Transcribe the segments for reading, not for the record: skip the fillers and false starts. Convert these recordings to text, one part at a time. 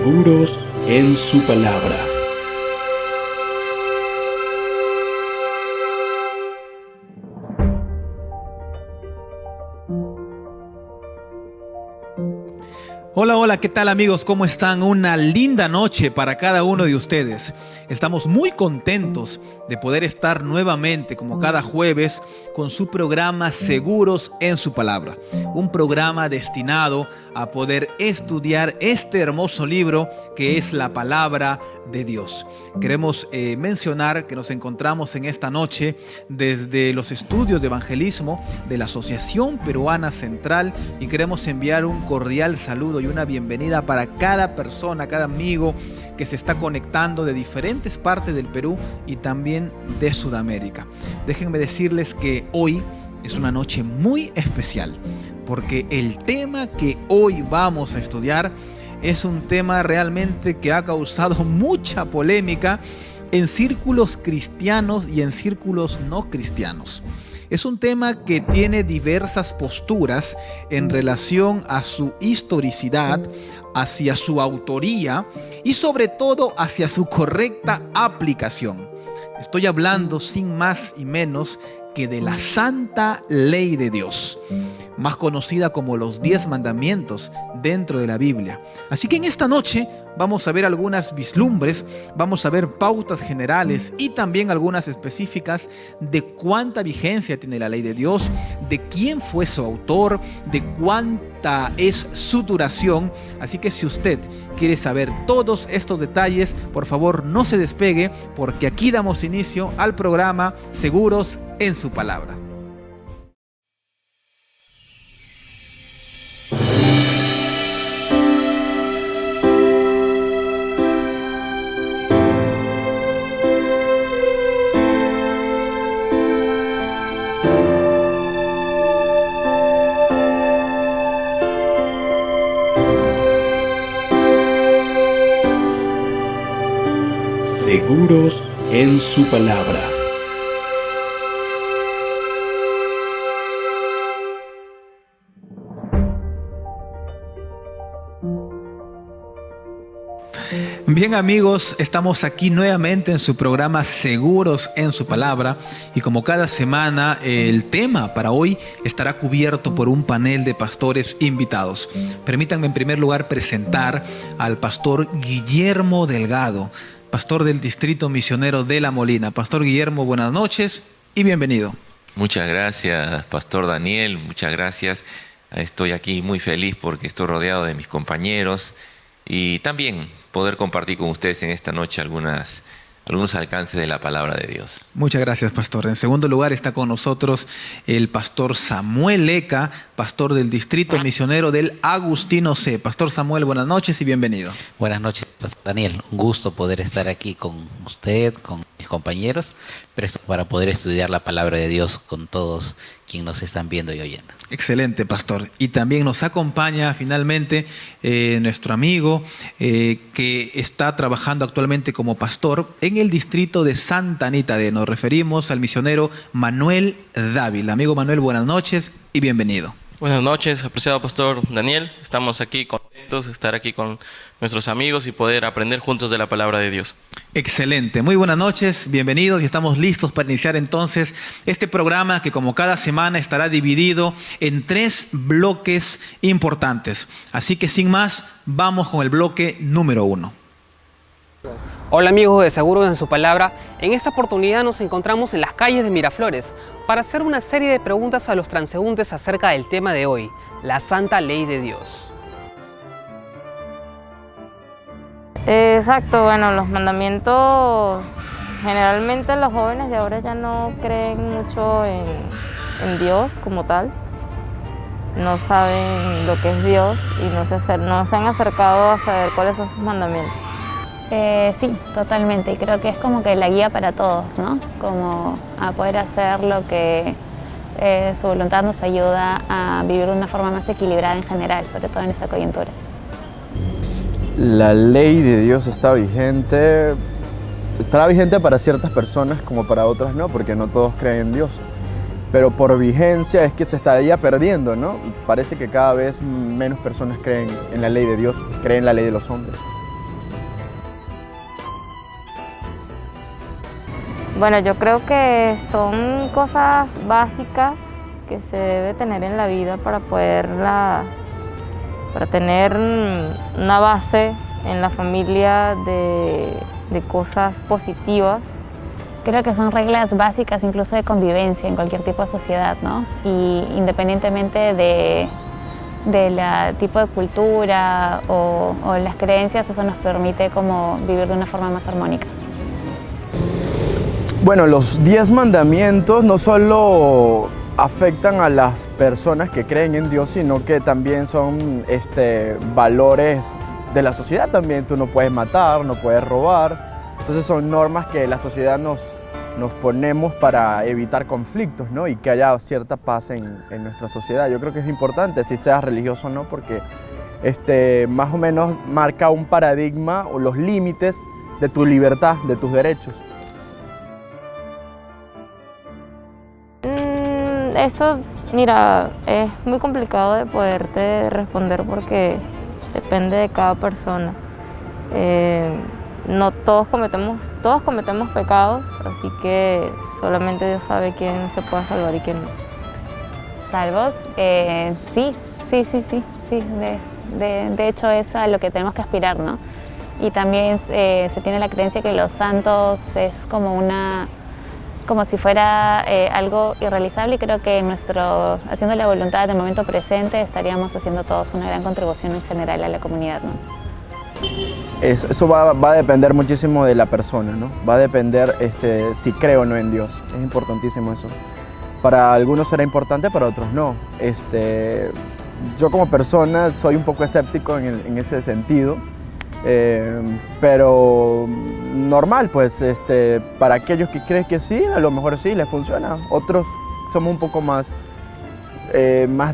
seguros en su palabra. Hola, hola, ¿qué tal amigos? ¿Cómo están? Una linda noche para cada uno de ustedes. Estamos muy contentos de poder estar nuevamente, como cada jueves, con su programa Seguros en su Palabra. Un programa destinado a poder estudiar este hermoso libro que es la Palabra de Dios. Queremos mencionar que nos encontramos en esta noche desde los estudios de evangelismo de la Asociación Peruana Central y queremos enviar un cordial saludo y una bienvenida para cada persona, cada amigo que se está conectando de diferentes partes del Perú y también de Sudamérica. Déjenme decirles que hoy es una noche muy especial porque el tema que hoy vamos a estudiar es un tema realmente que ha causado mucha polémica en círculos cristianos y en círculos no cristianos. Es un tema que tiene diversas posturas en relación a su historicidad, hacia su autoría y sobre todo hacia su correcta aplicación. Estoy hablando sin más y menos que de la Santa Ley de Dios, más conocida como los 10 mandamientos dentro de la Biblia. Así que en esta noche vamos a ver algunas vislumbres, vamos a ver pautas generales y también algunas específicas de cuánta vigencia tiene la ley de Dios, de quién fue su autor, de cuánta es su duración. Así que si usted quiere saber todos estos detalles, por favor no se despegue porque aquí damos inicio al programa Seguros en su Palabra. Seguros en su palabra. Bien amigos, estamos aquí nuevamente en su programa Seguros en su Palabra y como cada semana el tema para hoy estará cubierto por un panel de pastores invitados. Permítanme en primer lugar presentar al pastor Guillermo Delgado, pastor del Distrito Misionero de La Molina. Pastor Guillermo, buenas noches y bienvenido. Muchas gracias, Pastor Daniel, muchas gracias. Estoy aquí muy feliz porque estoy rodeado de mis compañeros y también poder compartir con ustedes en esta noche algunos alcances de la palabra de Dios. Muchas gracias, pastor. En segundo lugar está con nosotros el pastor Samuel Leca, pastor del Distrito Misionero del Agustino C. Pastor Samuel, buenas noches y bienvenido. Buenas noches, pastor Daniel. Un gusto poder estar aquí con usted, con mis compañeros, presto para poder estudiar la palabra de Dios con todos quienes nos están viendo y oyendo. Excelente, pastor. Y también nos acompaña finalmente nuestro amigo que está trabajando actualmente como pastor en el distrito de Santa Anita. Nos referimos al misionero Manuel Dávila. Amigo Manuel, buenas noches y bienvenido. Buenas noches, apreciado pastor Daniel. Estamos aquí contentos de estar aquí con nuestros amigos y poder aprender juntos de la palabra de Dios. Excelente, muy buenas noches, bienvenidos y estamos listos para iniciar entonces este programa que como cada semana estará dividido en 3 bloques importantes. Así que sin más, vamos con el bloque número 1. Hola amigos de Seguros en su Palabra, en esta oportunidad nos encontramos en las calles de Miraflores para hacer una serie de preguntas a los transeúntes acerca del tema de hoy, la Santa Ley de Dios. Exacto, bueno, los mandamientos, generalmente los jóvenes de ahora ya no creen mucho en Dios como tal, no saben lo que es Dios y no se han acercado a saber cuáles son sus mandamientos. Sí, totalmente. Y creo que es como que la guía para todos, ¿no? Como a poder hacer lo que su voluntad nos ayuda a vivir de una forma más equilibrada en general, sobre todo en esta coyuntura. La ley de Dios estará vigente para ciertas personas como para otras no, porque no todos creen en Dios. Pero por vigencia es que se estaría perdiendo, ¿no? Parece que cada vez menos personas creen en la ley de Dios, creen en la ley de los hombres. Bueno, yo creo que son cosas básicas que se debe tener en la vida para tener una base en la familia de cosas positivas. Creo que son reglas básicas incluso de convivencia en cualquier tipo de sociedad, ¿no? Y independientemente de la tipo de cultura o las creencias, eso nos permite como vivir de una forma más armónica. Bueno, los 10 mandamientos no solo afectan a las personas que creen en Dios, sino que también son valores de la sociedad también. Tú no puedes matar, no puedes robar. Entonces son normas que la sociedad nos ponemos para evitar conflictos, ¿no? Y que haya cierta paz en nuestra sociedad. Yo creo que es importante, si seas religioso o no, porque más o menos marca un paradigma o los límites de tu libertad, de tus derechos. Eso, mira, es muy complicado de poderte responder porque depende de cada persona. No todos cometemos pecados, así que solamente Dios sabe quién se puede salvar y quién no. ¿Salvos? Sí. De hecho es a lo que tenemos que aspirar, ¿no? Y también se tiene la creencia que los santos es como si fuera algo irrealizable, y creo que haciendo la voluntad del momento presente estaríamos haciendo todos una gran contribución en general a la comunidad, ¿no? Eso va a depender muchísimo de la persona, ¿no? Va a depender si cree o no en Dios. Es importantísimo eso. Para algunos será importante, para otros no. Yo como persona soy un poco escéptico en ese sentido, pero normal, pues para aquellos que creen que sí, a lo mejor sí les funciona. Otros somos un poco más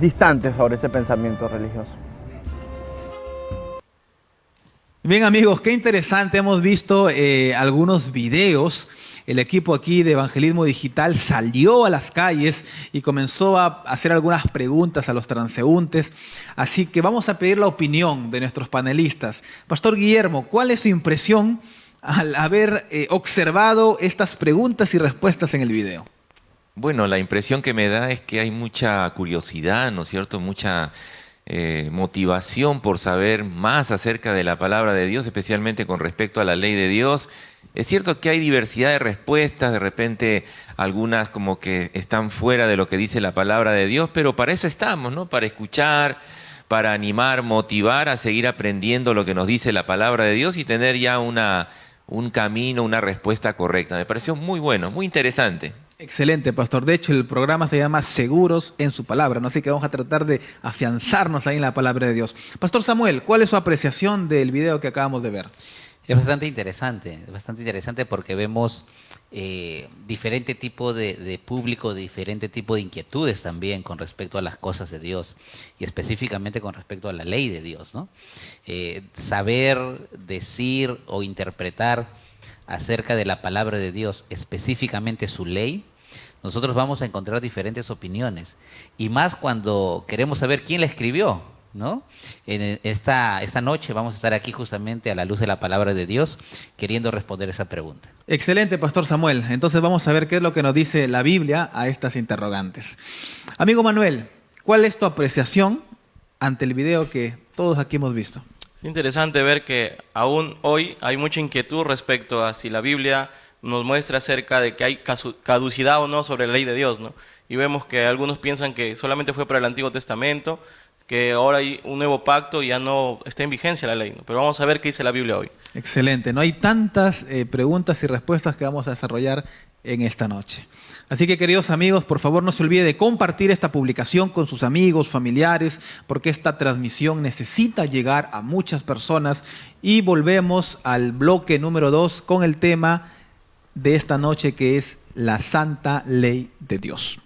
distantes sobre ese pensamiento religioso. Bien amigos, qué interesante, hemos visto algunos videos. El equipo aquí de Evangelismo Digital salió a las calles y comenzó a hacer algunas preguntas a los transeúntes. Así que vamos a pedir la opinión de nuestros panelistas. Pastor Guillermo, ¿cuál es su impresión al haber observado estas preguntas y respuestas en el video? Bueno, la impresión que me da es que hay mucha curiosidad, ¿no es cierto? Mucha motivación por saber más acerca de la palabra de Dios, especialmente con respecto a la ley de Dios. Es cierto que hay diversidad de respuestas, de repente algunas como que están fuera de lo que dice la palabra de Dios, pero para eso estamos, ¿no? Para escuchar, para animar, motivar a seguir aprendiendo lo que nos dice la palabra de Dios y tener ya un camino, una respuesta correcta. Me pareció muy bueno, muy interesante. Excelente, pastor. De hecho, el programa se llama Seguros en su palabra, ¿no? Así que vamos a tratar de afianzarnos ahí en la palabra de Dios. Pastor Samuel, ¿cuál es su apreciación del video que acabamos de ver? Es bastante interesante porque vemos diferente tipo de público, diferente tipo de inquietudes también con respecto a las cosas de Dios y específicamente con respecto a la ley de Dios, ¿no? Saber, decir o interpretar acerca de la palabra de Dios, específicamente su ley, nosotros vamos a encontrar diferentes opiniones y más cuando queremos saber quién la escribió, ¿no? Esta noche vamos a estar aquí justamente a la luz de la palabra de Dios queriendo responder esa pregunta. Excelente, Pastor Samuel. Entonces vamos a ver qué es lo que nos dice la Biblia a estas interrogantes. Amigo Manuel, ¿cuál es tu apreciación ante el video que todos aquí hemos visto? Es interesante ver que aún hoy hay mucha inquietud respecto a si la Biblia nos muestra acerca de que hay caducidad o no sobre la ley de Dios, ¿no? Y vemos que algunos piensan que solamente fue para el Antiguo Testamento, que ahora hay un nuevo pacto y ya no está en vigencia la ley, ¿no? Pero vamos a ver qué dice la Biblia hoy. Excelente. No hay tantas preguntas y respuestas que vamos a desarrollar en esta noche. Así que, queridos amigos, por favor no se olvide de compartir esta publicación con sus amigos, familiares, porque esta transmisión necesita llegar a muchas personas. Y volvemos al bloque número 2 con el tema de esta noche, que es la Santa Ley de Dios.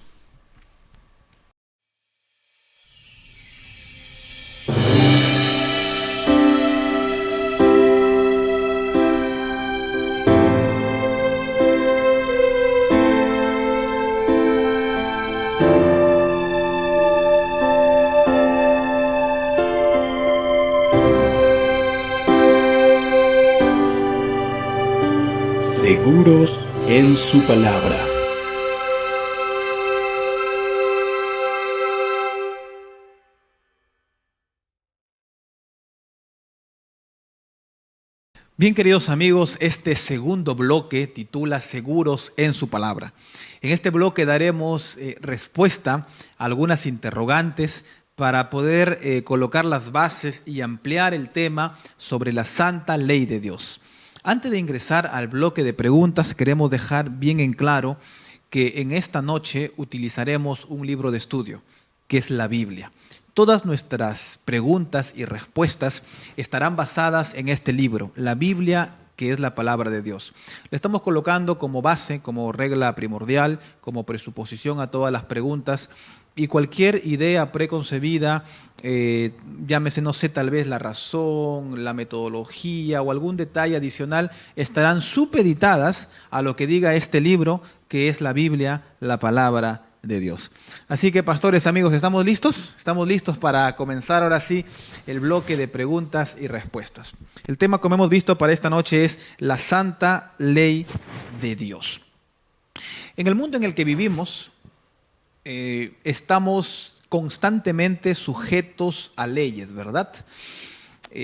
Seguros en su palabra. Bien, queridos amigos, este segundo bloque titula Seguros en su palabra. En este bloque daremos respuesta a algunas interrogantes para poder colocar las bases y ampliar el tema sobre la santa ley de Dios. Antes de ingresar al bloque de preguntas, queremos dejar bien en claro que en esta noche utilizaremos un libro de estudio, que es la Biblia. Todas nuestras preguntas y respuestas estarán basadas en este libro, la Biblia, que es la palabra de Dios. Le estamos colocando como base, como regla primordial, como presuposición a todas las preguntas, y cualquier idea preconcebida, llámese, no sé, tal vez la razón, la metodología o algún detalle adicional, estarán supeditadas a lo que diga este libro, que es la Biblia, la palabra de Dios. Así que, pastores, amigos, ¿estamos listos? Estamos listos para comenzar ahora sí el bloque de preguntas y respuestas. El tema, como hemos visto para esta noche, es la santa ley de Dios. En el mundo en el que vivimos, estamos constantemente sujetos a leyes, ¿verdad?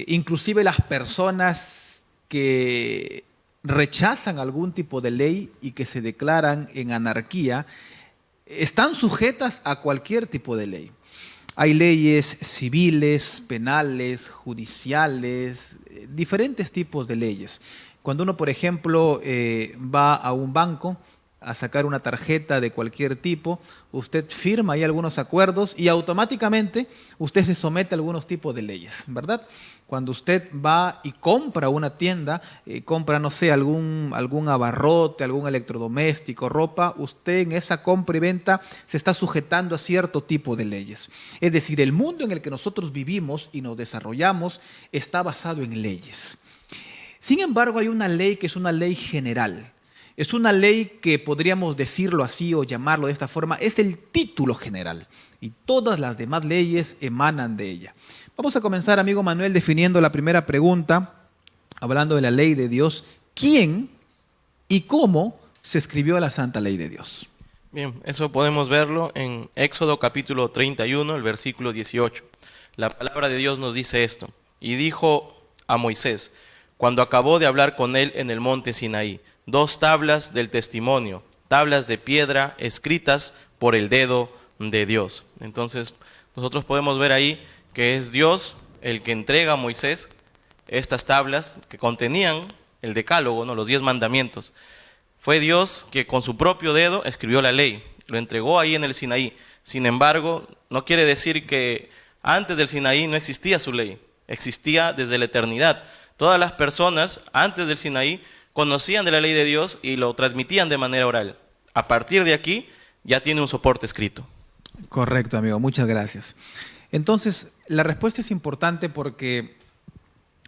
Inclusive las personas que rechazan algún tipo de ley y que se declaran en anarquía, están sujetas a cualquier tipo de ley. Hay leyes civiles, penales, judiciales, diferentes tipos de leyes. Cuando uno, por ejemplo, va a un banco a sacar una tarjeta de cualquier tipo, usted firma ahí algunos acuerdos y automáticamente usted se somete a algunos tipos de leyes, ¿verdad? Cuando usted va y compra una tienda, compra, no sé, algún abarrote, algún electrodoméstico, ropa, usted en esa compra y venta se está sujetando a cierto tipo de leyes. Es decir, el mundo en el que nosotros vivimos y nos desarrollamos está basado en leyes. Sin embargo, hay una ley que es una ley general. Es una ley que podríamos decirlo así o llamarlo de esta forma, es el título general y todas las demás leyes emanan de ella. Vamos a comenzar, amigo Manuel, definiendo la primera pregunta, hablando de la ley de Dios. ¿Quién y cómo se escribió la santa ley de Dios? Bien, eso podemos verlo en Éxodo capítulo 31, el versículo 18. La palabra de Dios nos dice esto: y dijo a Moisés, cuando acabó de hablar con él en el monte Sinaí, 2 tablas del testimonio, tablas de piedra escritas por el dedo de Dios. Entonces, nosotros podemos ver ahí que es Dios el que entrega a Moisés estas tablas que contenían el decálogo, ¿no? Los 10 mandamientos. Fue Dios que con su propio dedo escribió la ley, lo entregó ahí en el Sinaí. Sin embargo, no quiere decir que antes del Sinaí no existía su ley, existía desde la eternidad. Todas las personas antes del Sinaí conocían de la ley de Dios y lo transmitían de manera oral. A partir de aquí ya tiene un soporte escrito. Correcto, amigo, muchas gracias. Entonces, la respuesta es importante porque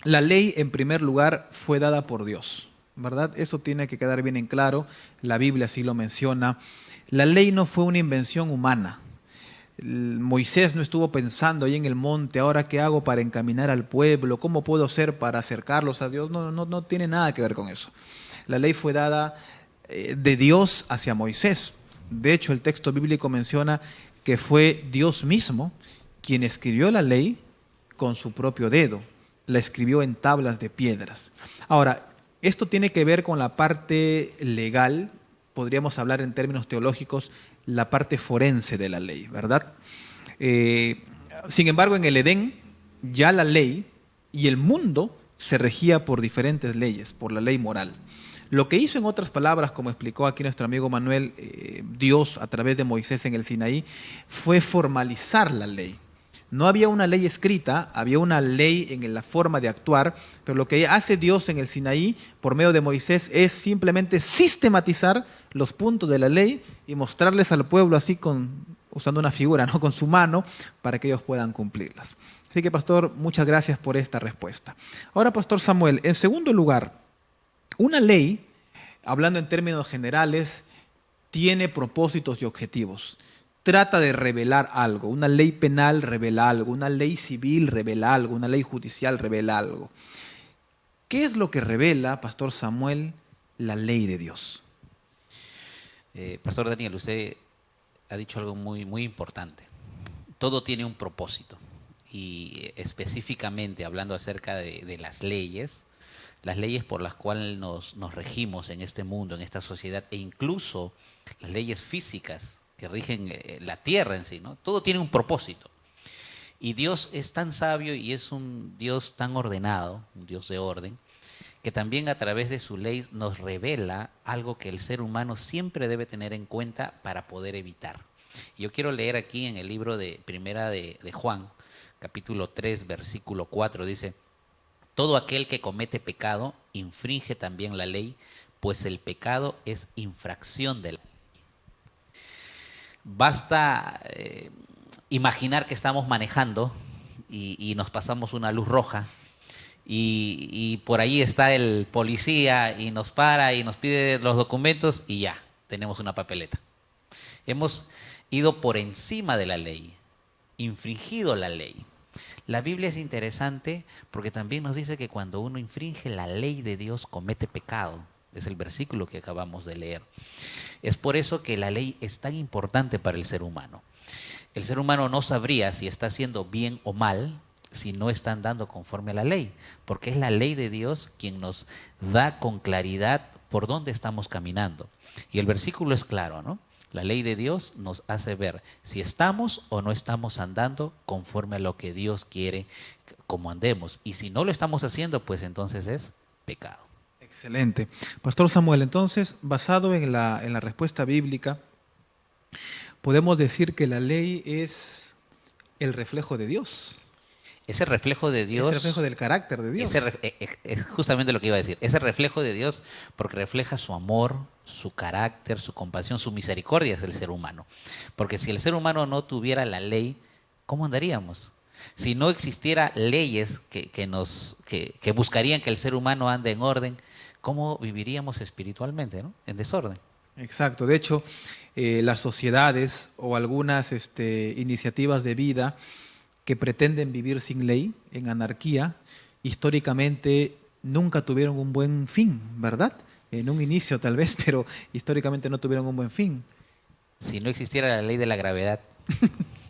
la ley, en primer lugar, fue dada por Dios, ¿verdad? Eso tiene que quedar bien en claro, la Biblia así lo menciona. La ley no fue una invención humana. Moisés no estuvo pensando ahí en el monte, ¿ahora qué hago para encaminar al pueblo? ¿Cómo puedo hacer para acercarlos a Dios? No tiene nada que ver con eso. La ley fue dada de Dios hacia Moisés. De hecho, el texto bíblico menciona que fue Dios mismo quien escribió la ley con su propio dedo. La escribió en tablas de piedras. Ahora, esto tiene que ver con la parte legal, podríamos hablar en términos teológicos, la parte forense de la ley, ¿verdad? Sin embargo, en el Edén, ya la ley y el mundo se regía por diferentes leyes, por la ley moral. Lo que hizo, en otras palabras, como explicó aquí nuestro amigo Manuel, Dios a través de Moisés en el Sinaí, fue formalizar la ley. No había una ley escrita, había una ley en la forma de actuar, pero lo que hace Dios en el Sinaí, por medio de Moisés, es simplemente sistematizar los puntos de la ley y mostrarles al pueblo así usando una figura, ¿no? Con su mano, para que ellos puedan cumplirlas. Así que, pastor, muchas gracias por esta respuesta. Ahora, pastor Samuel, en segundo lugar, una ley, hablando en términos generales, tiene propósitos y objetivos. Trata de revelar algo. Una ley penal revela algo, una ley civil revela algo, una ley judicial revela algo. ¿Qué es lo que revela, pastor Samuel, la ley de Dios? Pastor Daniel, usted ha dicho algo muy, muy importante. Todo tiene un propósito. Y específicamente hablando acerca de las leyes por las cuales nos regimos en este mundo, en esta sociedad, e incluso las leyes físicas que rigen la tierra en sí, ¿no? Todo tiene un propósito. Y Dios es tan sabio y es un Dios tan ordenado, un Dios de orden, que también a través de su ley nos revela algo que el ser humano siempre debe tener en cuenta para poder evitar. Yo quiero leer aquí en el libro de Primera de Juan, capítulo 3, versículo 4, dice: todo aquel que comete pecado infringe también la ley, pues el pecado es infracción de la ley. Basta imaginar que estamos manejando y nos pasamos una luz roja y por ahí está el policía y nos para y nos pide los documentos y ya, tenemos una papeleta. Hemos ido por encima de la ley, infringido la ley. La Biblia es interesante porque también nos dice que cuando uno infringe la ley de Dios comete pecado. Es el versículo que acabamos de leer. Es por eso que la ley es tan importante para el ser humano. El ser humano no sabría si está haciendo bien o mal si no está andando conforme a la ley, porque es la ley de Dios quien nos da con claridad por dónde estamos caminando. Y el versículo es claro, ¿no? La ley de Dios nos hace ver si estamos o no estamos andando conforme a lo que Dios quiere como andemos. Y si no lo estamos haciendo, pues entonces es pecado. Excelente. Pastor Samuel, entonces, basado en la respuesta bíblica, podemos decir que la ley es el reflejo de Dios. Ese reflejo de Dios. Es el reflejo del carácter de Dios. Es justamente lo que iba a decir. Ese reflejo de Dios porque refleja su amor, su carácter, su compasión, su misericordia es el ser humano. Porque si el ser humano no tuviera la ley, ¿cómo andaríamos? Si no existiera leyes que buscarían que el ser humano ande en orden, ¿cómo viviríamos espiritualmente, ¿no? En desorden. Exacto. De hecho, las sociedades o algunas iniciativas de vida que pretenden vivir sin ley, en anarquía, históricamente nunca tuvieron un buen fin, ¿verdad? En un inicio tal vez, pero históricamente no tuvieron un buen fin. Si no existiera la ley de la gravedad,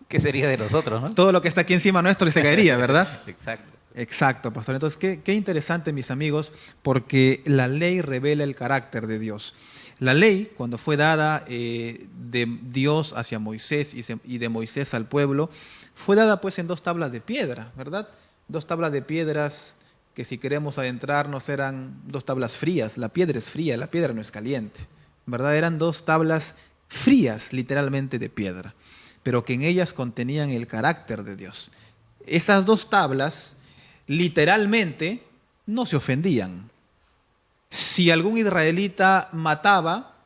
¿qué sería de nosotros, no? Todo lo que está aquí encima nuestro se caería, ¿verdad? Exacto. Exacto, pastor. Entonces, qué interesante, mis amigos, porque la ley revela el carácter de Dios. La ley, cuando fue dada de Dios hacia Moisés y de Moisés al pueblo, fue dada pues en 2 tablas de piedra, ¿verdad? 2 tablas de piedras que si queremos adentrarnos eran 2 tablas frías. La piedra es fría, la piedra no es caliente, ¿verdad? Eran 2 tablas frías, literalmente de piedra, pero que en ellas contenían el carácter de Dios. Esas 2 tablas literalmente no se ofendían. Si algún israelita mataba,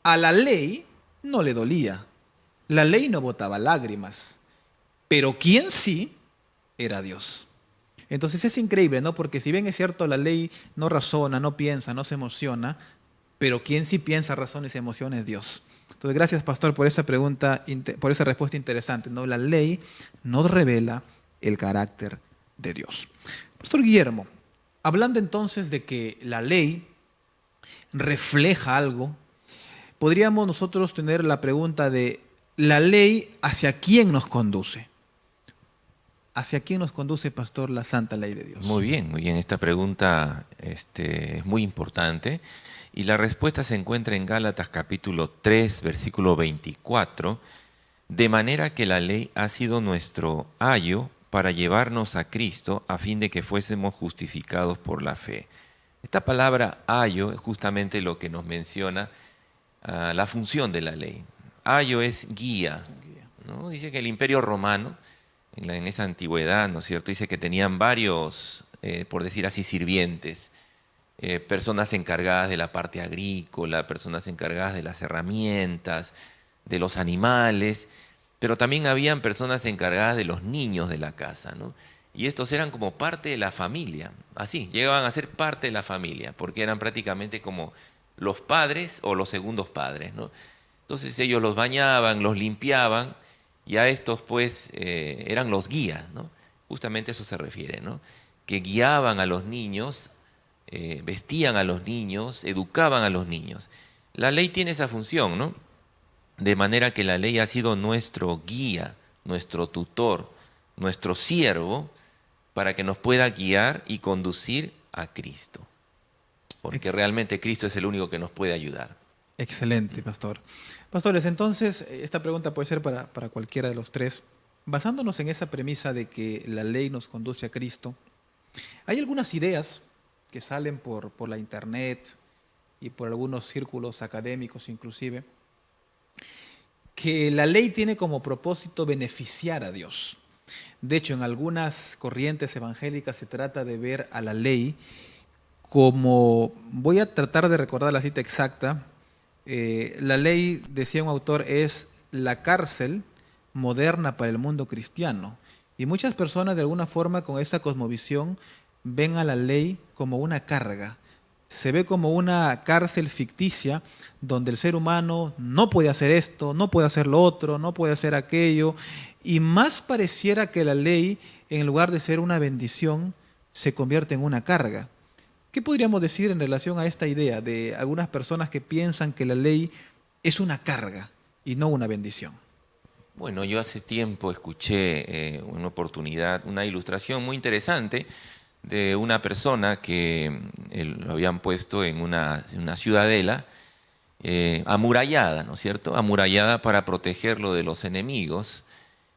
a la ley no le dolía. La ley no botaba lágrimas. Pero quien sí era Dios. Entonces es increíble, ¿no? Porque si bien es cierto, la ley no razona, no piensa, no se emociona, pero quien sí piensa, razona y se emociona es Dios. Entonces gracias, pastor, por esa pregunta, por esa respuesta interesante, ¿no? La ley nos revela el carácter de Dios. Pastor Guillermo, hablando entonces de que la ley refleja algo, podríamos nosotros tener la pregunta de ¿la ley hacia quién nos conduce? ¿Hacia quién nos conduce, pastor, la santa ley de Dios? Muy bien, muy bien. Esta pregunta es muy importante y la respuesta se encuentra en Gálatas capítulo 3, versículo 24, de manera que la ley ha sido nuestro ayo para llevarnos a Cristo a fin de que fuésemos justificados por la fe. Esta palabra ayo es justamente lo que nos menciona la función de la ley. Ayo es guía, ¿no? Dice que el Imperio Romano, en esa antigüedad, ¿no es cierto?, dice que tenían varios, por decir así, sirvientes, personas encargadas de la parte agrícola, personas encargadas de las herramientas, de los animales, pero también habían personas encargadas de los niños de la casa, ¿no? Y estos eran como parte de la familia, así, llegaban a ser parte de la familia, porque eran prácticamente como los padres o los segundos padres, ¿no? Entonces ellos los bañaban, los limpiaban, y a estos pues eran los guías, ¿no? Justamente a eso se refiere, ¿no? Que guiaban a los niños, vestían a los niños, educaban a los niños. La ley tiene esa función, ¿no? de manera que la ley ha sido nuestro guía, nuestro tutor, nuestro siervo, para que nos pueda guiar y conducir a Cristo. Porque realmente Cristo es el único que nos puede ayudar. Excelente, pastor. Pastores, entonces, esta pregunta puede ser para cualquiera de los tres. Basándonos en esa premisa de que la ley nos conduce a Cristo, hay algunas ideas que salen por la internet y por algunos círculos académicos inclusive, que la ley tiene como propósito beneficiar a Dios. De hecho, en algunas corrientes evangélicas se trata de ver a la ley como, voy a tratar de recordar la cita exacta, la ley, decía un autor, es la cárcel moderna para el mundo cristiano. Y muchas personas de alguna forma con esta cosmovisión ven a la ley como una carga. Se ve como una cárcel ficticia donde el ser humano no puede hacer esto, no puede hacer lo otro, no puede hacer aquello. Y más pareciera que la ley, en lugar de ser una bendición, se convierte en una carga. ¿Qué podríamos decir en relación a esta idea de algunas personas que piensan que la ley es una carga y no una bendición? Bueno, yo hace tiempo escuché una oportunidad, una ilustración muy interesante de una persona que lo habían puesto en una ciudadela amurallada, ¿no es cierto? Amurallada para protegerlo de los enemigos,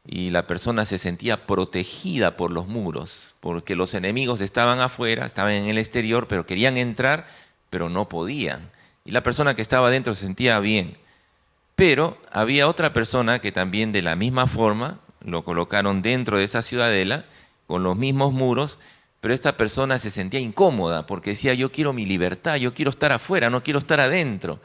y la persona se sentía protegida por los muros, porque los enemigos estaban afuera, estaban en el exterior, pero querían entrar, pero no podían. Y la persona que estaba adentro se sentía bien. Pero había otra persona que también de la misma forma lo colocaron dentro de esa ciudadela, con los mismos muros, pero esta persona se sentía incómoda porque decía, yo quiero mi libertad, yo quiero estar afuera, no quiero estar adentro.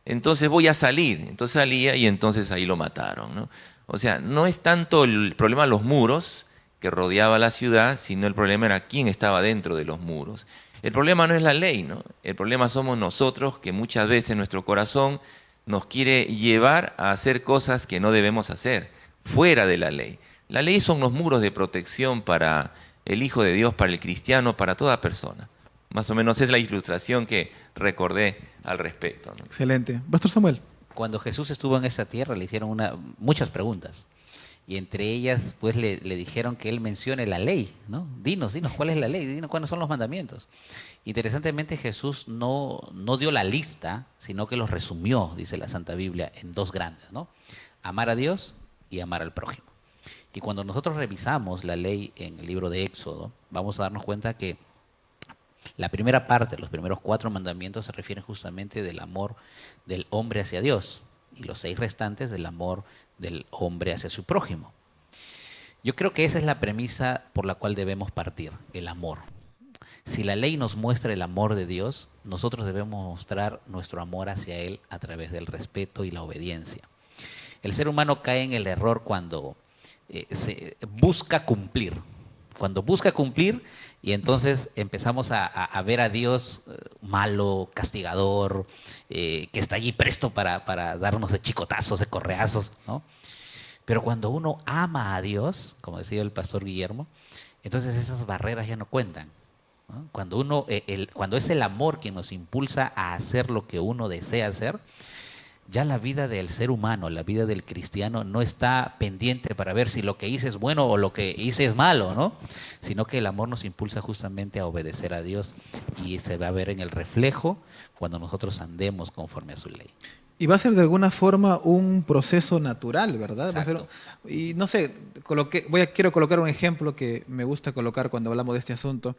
Entonces voy a salir. Entonces salía y entonces ahí lo mataron, ¿no? O sea, no es tanto el problema los muros que rodeaba la ciudad, sino el problema era quién estaba dentro de los muros. El problema no es la ley, ¿no? El problema somos nosotros, que muchas veces nuestro corazón nos quiere llevar a hacer cosas que no debemos hacer, fuera de la ley. La ley son los muros de protección para el Hijo de Dios, para el cristiano, para toda persona. Más o menos es la ilustración que recordé al respecto, ¿no? Excelente. Pastor Samuel. Cuando Jesús estuvo en esa tierra le hicieron muchas preguntas. Y entre ellas, pues le dijeron que él mencione la ley, ¿no? Dinos cuál es la ley, dinos cuáles son los mandamientos. Interesantemente, Jesús no dio la lista, sino que los resumió, dice la Santa Biblia, en dos grandes, ¿no? Amar a Dios y amar al prójimo. Y cuando nosotros revisamos la ley en el libro de Éxodo, vamos a darnos cuenta que la primera parte, los primeros 4 mandamientos, se refieren justamente del amor del hombre hacia Dios, y los 6 restantes del amor del hombre hacia su prójimo. Yo creo que esa es la premisa por la cual debemos partir, el amor. Si la ley nos muestra el amor de Dios, nosotros debemos mostrar nuestro amor hacia Él a través del respeto y la obediencia. El ser humano cae en el error cuando se busca cumplir. Cuando busca cumplir, y entonces empezamos a ver a Dios malo, castigador, que está allí presto para darnos de chicotazos, de correazos, ¿no? Pero cuando uno ama a Dios, como decía el pastor Guillermo, entonces esas barreras ya no cuentan, ¿no? Cuando es el amor quien nos impulsa a hacer lo que uno desea hacer, ya la vida del ser humano, la vida del cristiano no está pendiente para ver si lo que hice es bueno o lo que hice es malo, ¿no? Sino que el amor nos impulsa justamente a obedecer a Dios, y se va a ver en el reflejo cuando nosotros andemos conforme a su ley. Y va a ser de alguna forma un proceso natural, ¿verdad? Exacto. Y no sé, quiero colocar un ejemplo que me gusta colocar cuando hablamos de este asunto.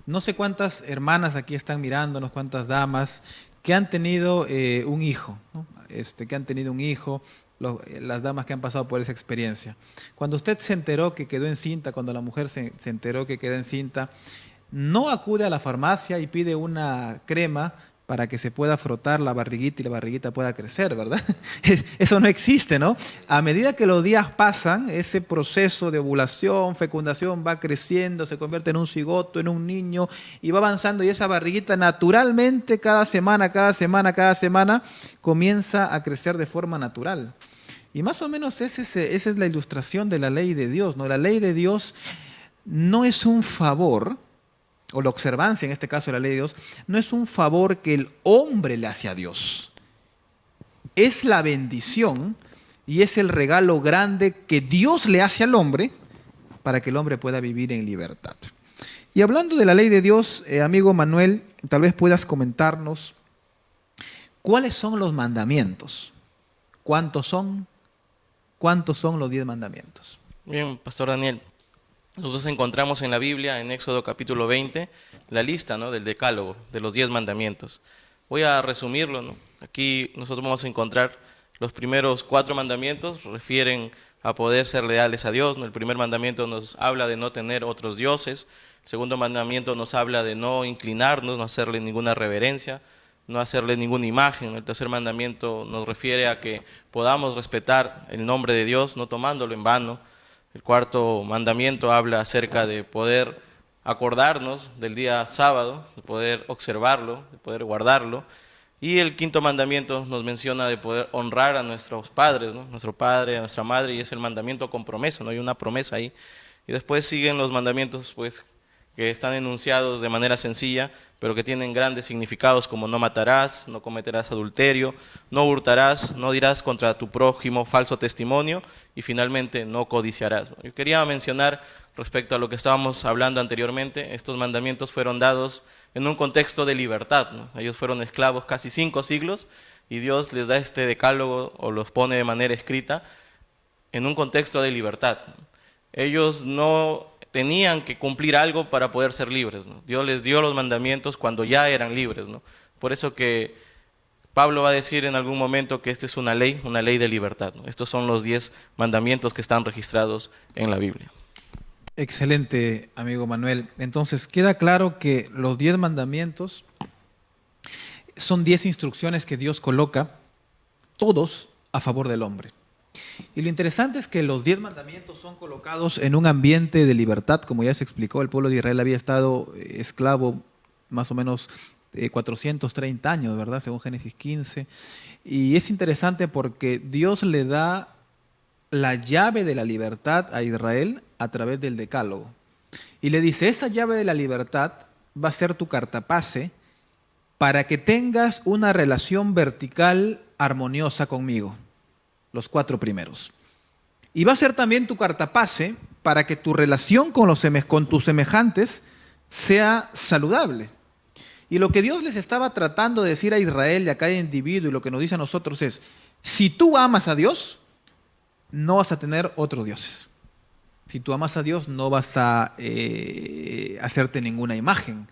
No sé cuántas hermanas aquí están mirándonos, cuántas damas que han tenido un hijo, ¿no? Que han tenido un hijo, las damas que han pasado por esa experiencia. Cuando usted se enteró que quedó encinta, cuando la mujer se enteró que quedó encinta, no acude a la farmacia y pide una crema para que se pueda frotar la barriguita y la barriguita pueda crecer, ¿verdad? Eso no existe, ¿no? A medida que los días pasan, ese proceso de ovulación, fecundación va creciendo, se convierte en un cigoto, en un niño, y va avanzando, y esa barriguita naturalmente cada semana comienza a crecer de forma natural. Y más o menos esa es la ilustración de la ley de Dios, ¿no? La ley de Dios no es un favor, o la observancia, en este caso de la ley de Dios, no es un favor que el hombre le hace a Dios. es la bendición y es el regalo grande que Dios le hace al hombre para que el hombre pueda vivir en libertad. Y hablando de la ley de Dios, amigo Manuel, tal vez puedas comentarnos cuáles son los mandamientos. ¿Cuántos son? ¿Cuántos son los 10 mandamientos? Bien, Pastor Daniel, nosotros encontramos en la Biblia, en Éxodo capítulo 20, la lista, ¿no?, del decálogo, de los 10 mandamientos. Voy a resumirlo, ¿no? Aquí nosotros vamos a encontrar los primeros 4 mandamientos, refieren a poder ser leales a Dios, ¿no? El primer mandamiento nos habla de no tener otros dioses. El segundo mandamiento nos habla de no inclinarnos, no hacerle ninguna reverencia, no hacerle ninguna imagen. El tercer mandamiento nos refiere a que podamos respetar el nombre de Dios, no tomándolo en vano. El cuarto mandamiento habla acerca de poder acordarnos del día sábado, de poder observarlo, de poder guardarlo. Y el quinto mandamiento nos menciona de poder honrar a nuestros padres, ¿no? Nuestro padre, a nuestra madre, y es el mandamiento con promesa, ¿no? Hay una promesa ahí. Y después siguen los mandamientos, pues, que están enunciados de manera sencilla, pero que tienen grandes significados, como no matarás, no cometerás adulterio, no hurtarás, no dirás contra tu prójimo falso testimonio y finalmente no codiciarás, ¿no? Yo quería mencionar respecto a lo que estábamos hablando anteriormente, estos mandamientos fueron dados en un contexto de libertad, ¿no? Ellos fueron esclavos casi 5 siglos y Dios les da este decálogo o los pone de manera escrita en un contexto de libertad, ¿no? Ellos no tenían que cumplir algo para poder ser libres, ¿no? Dios les dio los mandamientos cuando ya eran libres, ¿no? Por eso que Pablo va a decir en algún momento que esta es una ley de libertad, ¿no? Estos son los 10 mandamientos que están registrados en la Biblia. Excelente, amigo Manuel. Entonces, queda claro que los 10 mandamientos son 10 instrucciones que Dios coloca, todos a favor del hombre. Y lo interesante es que los 10 mandamientos son colocados en un ambiente de libertad, como ya se explicó. El pueblo de Israel había estado esclavo más o menos 430 años, ¿verdad? Según Génesis 15. Y es interesante porque Dios le da la llave de la libertad a Israel a través del decálogo. Y le dice, esa llave de la libertad va a ser tu cartapase para que tengas una relación vertical armoniosa conmigo. Los 4 primeros. Y va a ser también tu cartapase para que tu relación con tus semejantes sea saludable. Y lo que Dios les estaba tratando de decir a Israel y a cada individuo y lo que nos dice a nosotros es, si tú amas a Dios, no vas a tener otros dioses. Si tú amas a Dios, no vas a hacerte ninguna imagen.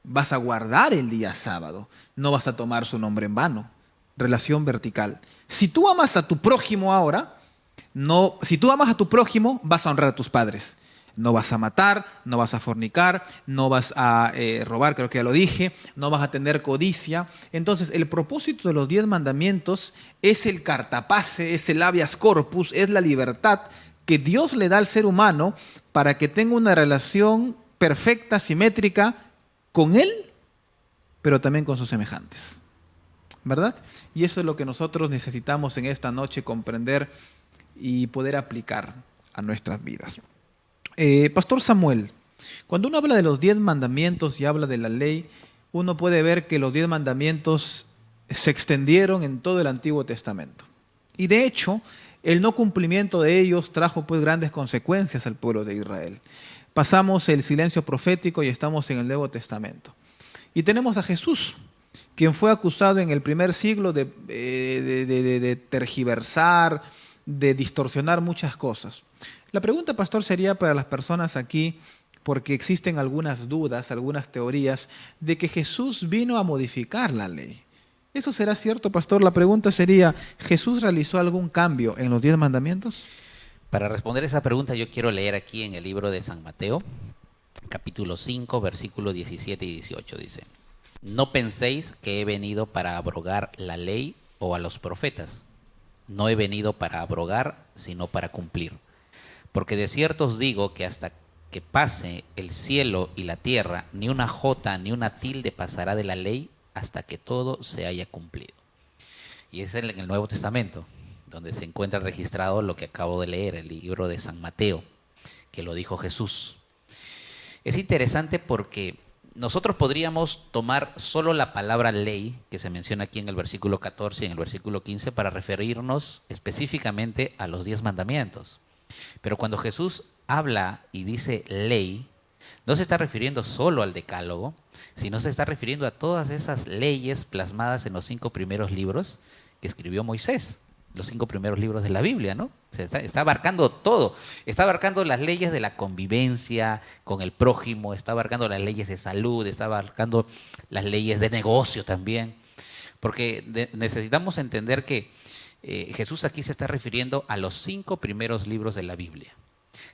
Vas a guardar el día sábado. No vas a tomar su nombre en vano. Relación vertical. Si tú amas a tu prójimo ahora, si tú amas a tu prójimo, vas a honrar a tus padres. No vas a matar, no vas a fornicar, no vas a robar, creo que ya lo dije, no vas a tener codicia. Entonces, el propósito de los 10 mandamientos es el cartapase, es el habeas corpus, es la libertad que Dios le da al ser humano para que tenga una relación perfecta, simétrica con Él, pero también con sus semejantes. ¿Verdad? Y eso es lo que nosotros necesitamos en esta noche comprender y poder aplicar a nuestras vidas. Pastor Samuel, cuando uno habla de los 10 mandamientos y habla de la ley, uno puede ver que los 10 mandamientos se extendieron en todo el Antiguo Testamento. Y de hecho, el no cumplimiento de ellos trajo pues grandes consecuencias al pueblo de Israel. Pasamos el silencio profético y estamos en el Nuevo Testamento. Y tenemos a Jesús, quien fue acusado en el primer siglo de tergiversar, de distorsionar muchas cosas. La pregunta, pastor, sería para las personas aquí, porque existen algunas dudas, algunas teorías, de que Jesús vino a modificar la ley. ¿Eso será cierto, pastor? La pregunta sería, ¿Jesús realizó algún cambio en los 10 mandamientos? Para responder esa pregunta yo quiero leer aquí en el libro de San Mateo, capítulo 5, versículos 17 y 18, dice: No penséis que he venido para abrogar la ley o a los profetas. No he venido para abrogar, sino para cumplir. Porque de cierto os digo que hasta que pase el cielo y la tierra, ni una jota ni una tilde pasará de la ley hasta que todo se haya cumplido. Y es en el Nuevo Testamento, donde se encuentra registrado lo que acabo de leer, el libro de San Mateo, que lo dijo Jesús. Es interesante porque nosotros podríamos tomar solo la palabra ley, que se menciona aquí en el versículo 14 y en el versículo 15, para referirnos específicamente a los 10 mandamientos. Pero cuando Jesús habla y dice ley, no se está refiriendo solo al decálogo, sino se está refiriendo a todas esas leyes plasmadas en los 5 primeros libros que escribió Moisés, los 5 primeros libros de la Biblia, ¿no? Está abarcando todo, está abarcando las leyes de la convivencia con el prójimo, está abarcando las leyes de salud, está abarcando las leyes de negocio también, porque necesitamos entender que Jesús aquí se está refiriendo a los 5 primeros libros de la Biblia.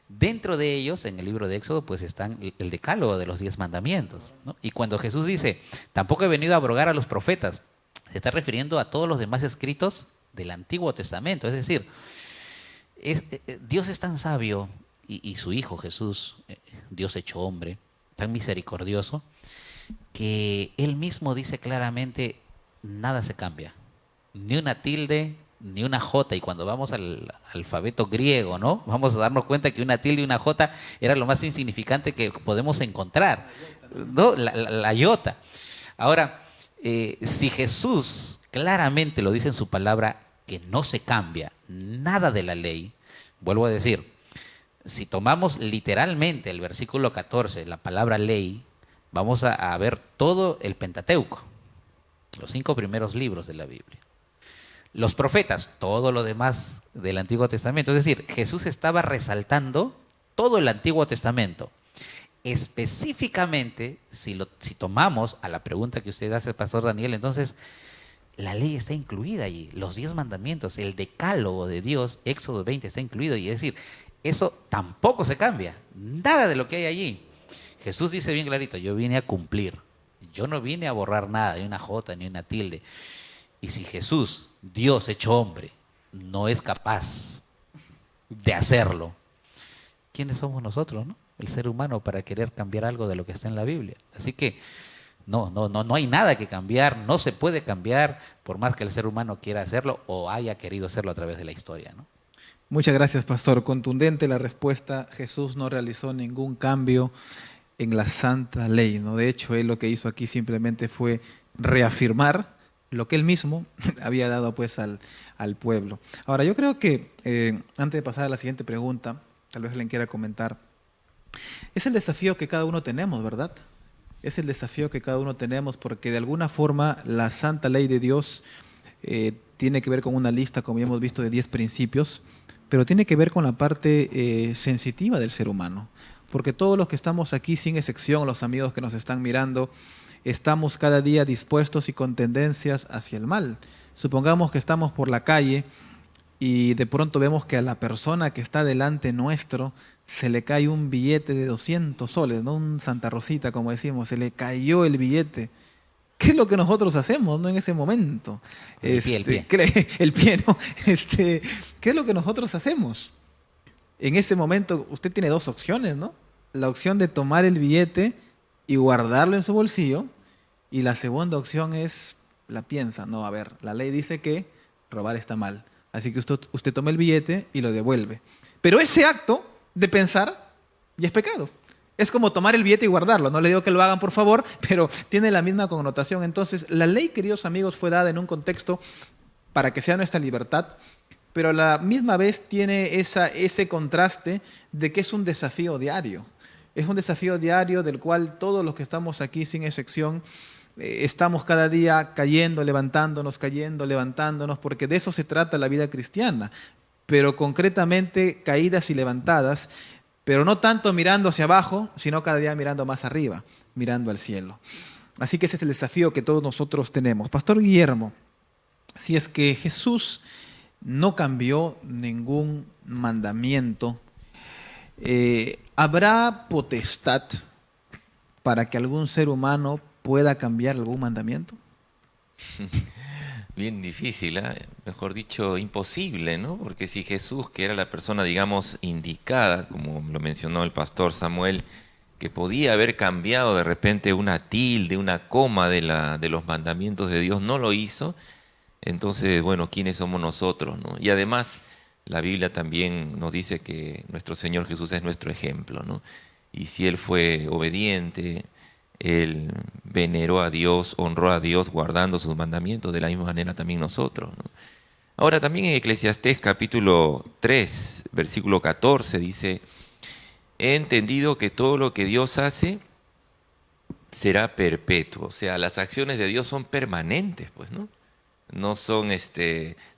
Dentro de ellos, en el libro de Éxodo, pues están el decálogo de los 10 mandamientos, ¿no? Y cuando Jesús dice, tampoco he venido a abrogar a los profetas, se está refiriendo a todos los demás escritos del Antiguo Testamento. Es decir, Dios es tan sabio y su Hijo Jesús, Dios hecho hombre, tan misericordioso, que Él mismo dice claramente, nada se cambia, ni una tilde, ni una jota. Y cuando vamos al alfabeto griego, ¿no?, vamos a darnos cuenta que una tilde y una jota era lo más insignificante que podemos encontrar, ¿no? La iota. Ahora, si Jesús claramente lo dice en su palabra, que no se cambia nada de la ley, vuelvo a decir, si tomamos literalmente el versículo 14, la palabra ley, vamos a ver todo el Pentateuco, los 5 primeros libros de la Biblia. Los profetas, todo lo demás del Antiguo Testamento. Es decir, Jesús estaba resaltando todo el Antiguo Testamento. Específicamente, si tomamos a la pregunta que usted hace, Pastor Daniel, entonces la ley está incluida allí. Los 10 mandamientos, el decálogo de Dios, Éxodo 20, está incluido. Y es decir, eso tampoco se cambia. Nada de lo que hay allí. Jesús dice bien clarito, yo vine a cumplir. Yo no vine a borrar nada, ni una jota, ni una tilde. Y si Jesús, Dios hecho hombre, no es capaz de hacerlo, ¿quiénes somos nosotros, no? El ser humano, para querer cambiar algo de lo que está en la Biblia. Así que no hay nada que cambiar, no se puede cambiar, por más que el ser humano quiera hacerlo o haya querido hacerlo a través de la historia, ¿no? Muchas gracias, pastor. Contundente la respuesta. Jesús no realizó ningún cambio en la santa ley, ¿no? De hecho, él lo que hizo aquí simplemente fue reafirmar lo que él mismo había dado pues al pueblo. Ahora, yo creo que antes de pasar a la siguiente pregunta, tal vez alguien quiera comentar, es el desafío que cada uno tenemos, ¿verdad? Es el desafío que cada uno tenemos, porque de alguna forma la santa ley de Dios tiene que ver con una lista, como ya hemos visto, de 10 principios, pero tiene que ver con la parte sensitiva del ser humano, porque todos los que estamos aquí, sin excepción, los amigos que nos están mirando, estamos cada día dispuestos y con tendencias hacia el mal. Supongamos que estamos por la calle y de pronto vemos que a la persona que está delante nuestro se le cae un billete de 200 soles, ¿no? Un Santa Rosita, como decimos, se le cayó el billete. ¿Qué es lo que nosotros hacemos, ¿no?, en ese momento? El pie. El pie, ¿no? ¿Qué es lo que nosotros hacemos? En ese momento usted tiene 2 opciones, ¿no? La opción de tomar el billete y guardarlo en su bolsillo, y la segunda opción es, la piensa, no, a ver, la ley dice que robar está mal, así que usted toma el billete y lo devuelve. Pero ese acto de pensar ya es pecado. Es como tomar el billete y guardarlo. No le digo que lo hagan, por favor, pero tiene la misma connotación. Entonces, la ley, queridos amigos, fue dada en un contexto para que sea nuestra libertad, pero a la misma vez tiene ese contraste de que es un desafío diario. Es un desafío diario del cual todos los que estamos aquí, sin excepción, estamos cada día cayendo, levantándonos, porque de eso se trata la vida cristiana. Pero concretamente caídas y levantadas, pero no tanto mirando hacia abajo, sino cada día mirando más arriba, mirando al cielo. Así que ese es el desafío que todos nosotros tenemos. Pastor Guillermo, si es que Jesús no cambió ningún mandamiento, ¿habrá potestad para que algún ser humano pueda cambiar algún mandamiento? Bien difícil, ¿eh? Mejor dicho, imposible, ¿no? Porque si Jesús, que era la persona, digamos, indicada, como lo mencionó el pastor Samuel, que podía haber cambiado de repente una tilde, una coma de los mandamientos de Dios, no lo hizo, entonces, bueno, ¿quiénes somos nosotros, no? Y además, la Biblia también nos dice que nuestro Señor Jesús es nuestro ejemplo, ¿no? Y si Él fue obediente Él veneró a Dios, honró a Dios guardando sus mandamientos, de la misma manera también nosotros, ¿no? Ahora también en Eclesiastés capítulo 3, versículo 14 dice: he entendido que todo lo que Dios hace será perpetuo. O sea, las acciones de Dios son permanentes, pues, ¿no? No son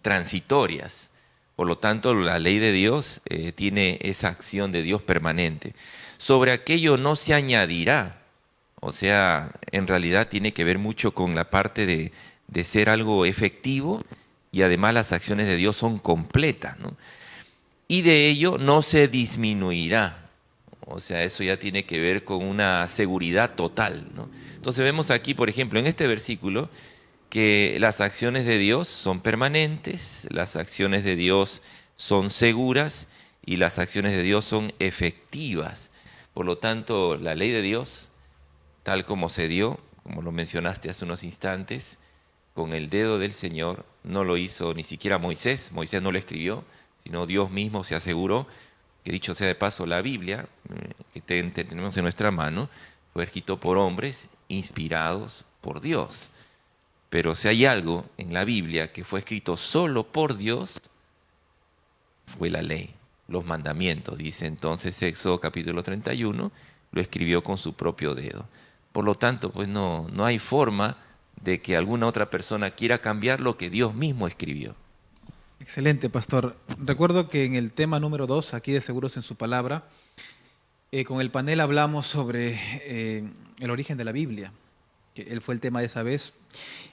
transitorias. Por lo tanto, la ley de Dios tiene esa acción de Dios permanente. Sobre aquello no se añadirá. O sea, en realidad tiene que ver mucho con la parte de ser algo efectivo, y además las acciones de Dios son completas, ¿no? Y de ello no se disminuirá. O sea, eso ya tiene que ver con una seguridad total, ¿no? Entonces vemos aquí, por ejemplo, en este versículo, que las acciones de Dios son permanentes, las acciones de Dios son seguras y las acciones de Dios son efectivas. Por lo tanto, la ley de Dios, tal como se dio, como lo mencionaste hace unos instantes, con el dedo del Señor, no lo hizo ni siquiera Moisés. Moisés no lo escribió, sino Dios mismo se aseguró que, dicho sea de paso, la Biblia, que tenemos en nuestra mano, fue escrito por hombres inspirados por Dios. Pero si hay algo en la Biblia que fue escrito solo por Dios, fue la ley, los mandamientos. Dice entonces Éxodo capítulo 31, lo escribió con su propio dedo. Por lo tanto, pues no hay forma de que alguna otra persona quiera cambiar lo que Dios mismo escribió. Excelente, pastor. Recuerdo que en el tema número 2, aquí de Seguros en su Palabra, con el panel hablamos sobre el origen de la Biblia, que él fue el tema de esa vez,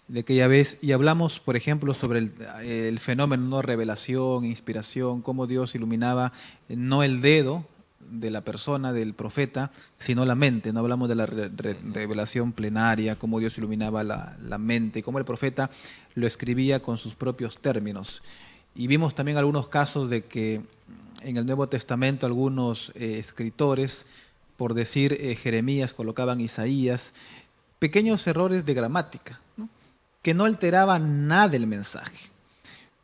de aquella vez, y hablamos, por ejemplo, sobre el fenómeno, ¿no? Revelación, inspiración, cómo Dios iluminaba no el dedo de la persona, del profeta, sino la mente. No hablamos de la revelación plenaria, cómo Dios iluminaba la mente, cómo el profeta lo escribía con sus propios términos. Y vimos también algunos casos de que en el Nuevo Testamento algunos escritores, por decir Jeremías, colocaban Isaías, pequeños errores de gramática, ¿no? Que no alteraban nada el mensaje.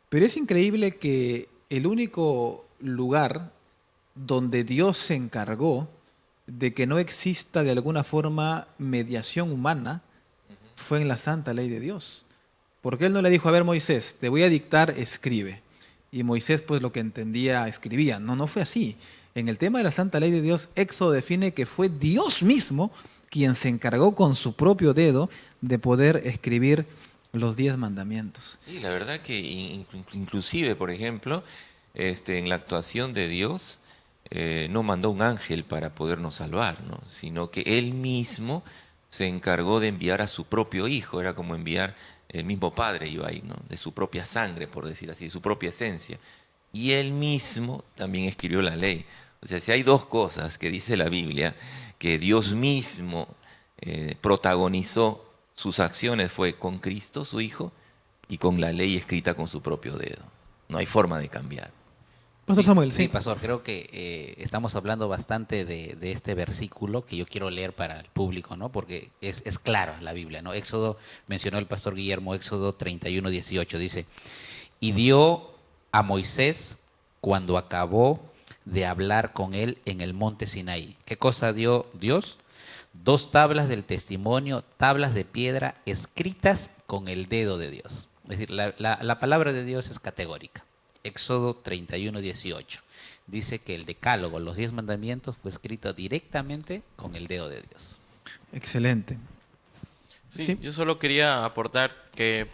Pero es increíble que el único lugar donde Dios se encargó de que no exista de alguna forma mediación humana fue en la santa ley de Dios. Porque Él no le dijo: a ver, Moisés, te voy a dictar, escribe. Y Moisés, pues lo que entendía, escribía. No fue así. En el tema de la santa ley de Dios, Éxodo define que fue Dios mismo quien se encargó con su propio dedo de poder escribir los 10 mandamientos. Sí, la verdad que inclusive, por ejemplo, en la actuación de Dios, no mandó un ángel para podernos salvar, ¿no? Sino que Él mismo se encargó de enviar a su propio Hijo. Era como enviar el mismo Padre, iba ahí, ¿no? De su propia sangre, por decir así, de su propia esencia. Y Él mismo también escribió la ley. O sea, si hay dos cosas que dice la Biblia, que Dios mismo protagonizó sus acciones, fue con Cristo, su Hijo, y con la ley escrita con su propio dedo. No hay forma de cambiar. Pastor Samuel, sí. Sí, pastor, creo que estamos hablando bastante de este versículo que yo quiero leer para el público, ¿no? Porque es clara la Biblia, ¿no? Éxodo, mencionó el pastor Guillermo, Éxodo 31, 18, dice: y dio a Moisés cuando acabó de hablar con él en el monte Sinaí. ¿Qué cosa dio Dios? 2 tablas del testimonio, tablas de piedra escritas con el dedo de Dios. Es decir, la palabra de Dios es categórica. Éxodo 31, 18. Dice que el decálogo, los 10 mandamientos, fue escrito directamente con el dedo de Dios. Excelente. Sí, yo solo quería aportar que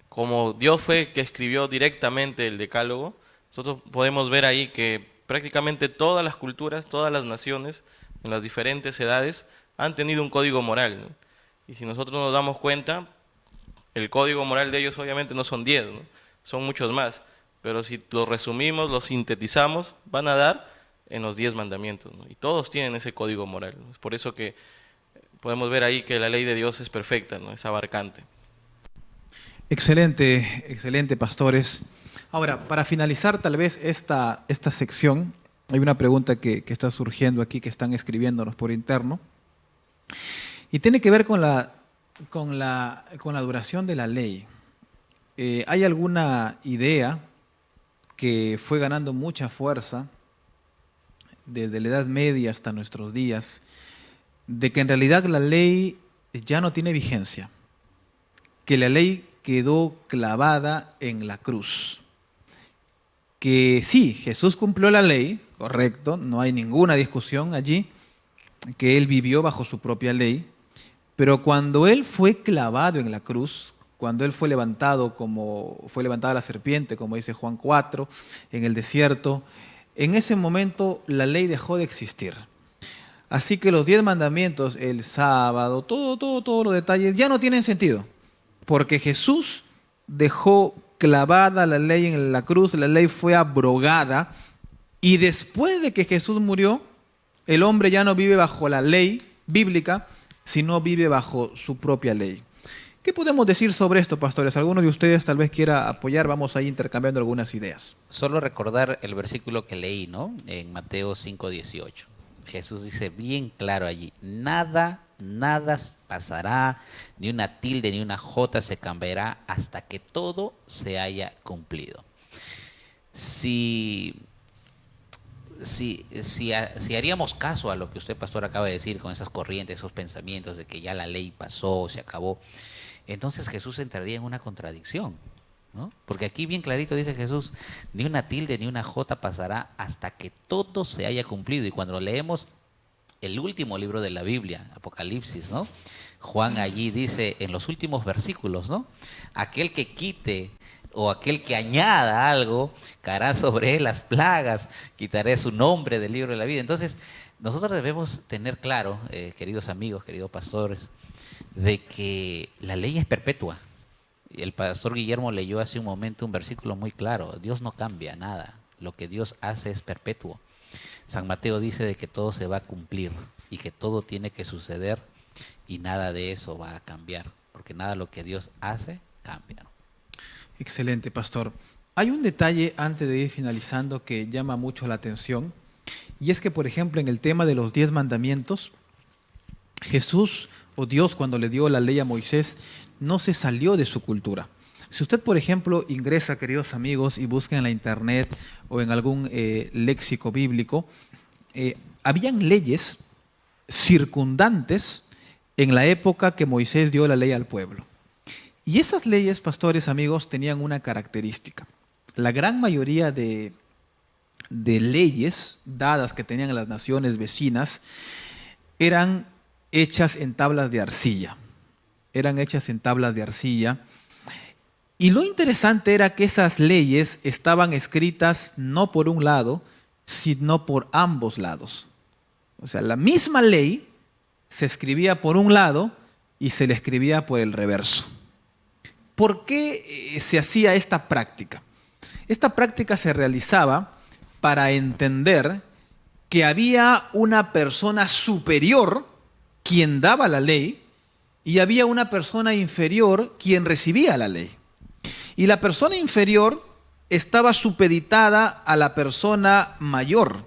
como Dios fue el que escribió directamente el decálogo, nosotros podemos ver ahí que prácticamente todas las culturas, todas las naciones, en las diferentes edades, han tenido un código moral, ¿no? Y si nosotros nos damos cuenta, el código moral de ellos obviamente no son 10, ¿no? Son muchos más. Pero si lo resumimos, lo sintetizamos, van a dar en los 10 mandamientos, ¿no? Y todos tienen ese código moral, ¿no? Es por eso que podemos ver ahí que la ley de Dios es perfecta, ¿no? Es abarcante. Excelente, excelente, pastores. Ahora, para finalizar tal vez esta sección, hay una pregunta que está surgiendo aquí, que están escribiéndonos por interno, y tiene que ver con la duración de la ley. ¿Hay alguna idea que fue ganando mucha fuerza desde la Edad Media hasta nuestros días, de que en realidad la ley ya no tiene vigencia, que la ley quedó clavada en la cruz. Que sí, Jesús cumplió la ley, correcto, no hay ninguna discusión allí, que Él vivió bajo su propia ley, pero cuando Él fue clavado en la cruz, cuando Él fue levantado como fue levantada la serpiente, como dice Juan 4, en el desierto, en ese momento la ley dejó de existir. Así que los 10 mandamientos, el sábado, todos los detalles ya no tienen sentido, porque Jesús dejó clavada la ley en la cruz, la ley fue abrogada, y después de que Jesús murió, el hombre ya no vive bajo la ley bíblica, sino vive bajo su propia ley. ¿Qué podemos decir sobre esto, pastores? ¿Alguno de ustedes tal vez quiera apoyar? Vamos a ir intercambiando algunas ideas. Solo recordar el versículo que leí, ¿no? En Mateo 5:18. Jesús dice bien claro allí, nada pasará, ni una tilde ni una jota se cambiará hasta que todo se haya cumplido. Si haríamos caso a lo que usted, pastor, acaba de decir con esas corrientes, esos pensamientos de que ya la ley pasó, se acabó, entonces Jesús entraría en una contradicción, ¿no? Porque aquí bien clarito dice Jesús, ni una tilde ni una jota pasará hasta que todo se haya cumplido. Y cuando leemos el último libro de la Biblia, Apocalipsis, ¿no? Juan allí dice en los últimos versículos, ¿no? Aquel que quite o aquel que añada algo, caerá sobre él las plagas, quitaré su nombre del libro de la vida. Entonces, nosotros debemos tener claro, queridos amigos, queridos pastores, de que la ley es perpetua. El pastor Guillermo leyó hace un momento un versículo muy claro. Dios no cambia nada. Lo que Dios hace es perpetuo. San Mateo dice de que todo se va a cumplir y que todo tiene que suceder y nada de eso va a cambiar, porque nada de lo que Dios hace cambia. Excelente, pastor. Hay un detalle antes de ir finalizando que llama mucho la atención, y es que, por ejemplo, en el tema de los 10 mandamientos, Jesús o Dios, cuando le dio la ley a Moisés, no se salió de su cultura. Si usted, por ejemplo, ingresa, queridos amigos, y busca en la internet o en algún léxico bíblico, habían leyes circundantes en la época que Moisés dio la ley al pueblo. Y esas leyes, pastores, amigos, tenían una característica. La gran mayoría de leyes dadas que tenían las naciones vecinas eran hechas en tablas de arcilla. Eran hechas en tablas de arcilla. Y lo interesante era que esas leyes estaban escritas no por un lado, sino por ambos lados. O sea, la misma ley se escribía por un lado y se le escribía por el reverso. ¿Por qué se hacía esta práctica? Esta práctica se realizaba para entender que había una persona superior quien daba la ley y había una persona inferior quien recibía la ley. Y la persona inferior estaba supeditada a la persona mayor.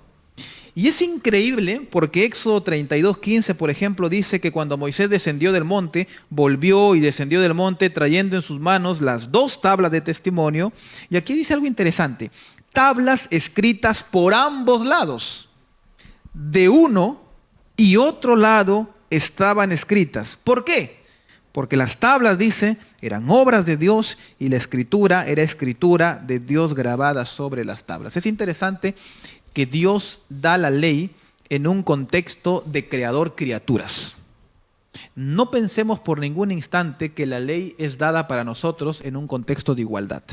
Y es increíble porque Éxodo 32:15, por ejemplo, dice que cuando Moisés descendió del monte, volvió y descendió del monte trayendo en sus manos las 2 tablas de testimonio. Y aquí dice algo interesante, tablas escritas por ambos lados. De uno y otro lado estaban escritas. ¿Por qué? Porque las tablas, dice, eran obras de Dios y la escritura era escritura de Dios grabada sobre las tablas. Es interesante que Dios da la ley en un contexto de creador-criaturas. No pensemos por ningún instante que la ley es dada para nosotros en un contexto de igualdad.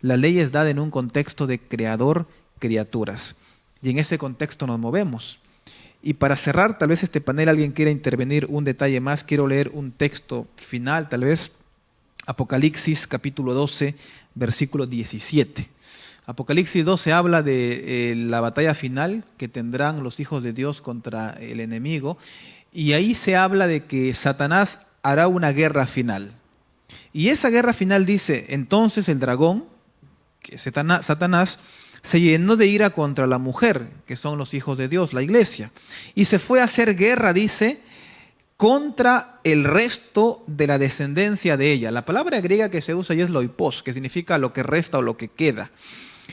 La ley es dada en un contexto de creador-criaturas. Y en ese contexto nos movemos. Y para cerrar, tal vez este panel alguien quiera intervenir un detalle más. Quiero leer un texto final, tal vez. Apocalipsis capítulo 12, versículo 17. Apocalipsis 12 habla de la batalla final que tendrán los hijos de Dios contra el enemigo. Y ahí se habla de que Satanás hará una guerra final. Y esa guerra final dice, entonces el dragón, que es Satanás, se llenó de ira contra la mujer, que son los hijos de Dios, la iglesia. Y se fue a hacer guerra, dice, contra el resto de la descendencia de ella. La palabra griega que se usa ahí es loipos, que significa lo que resta o lo que queda.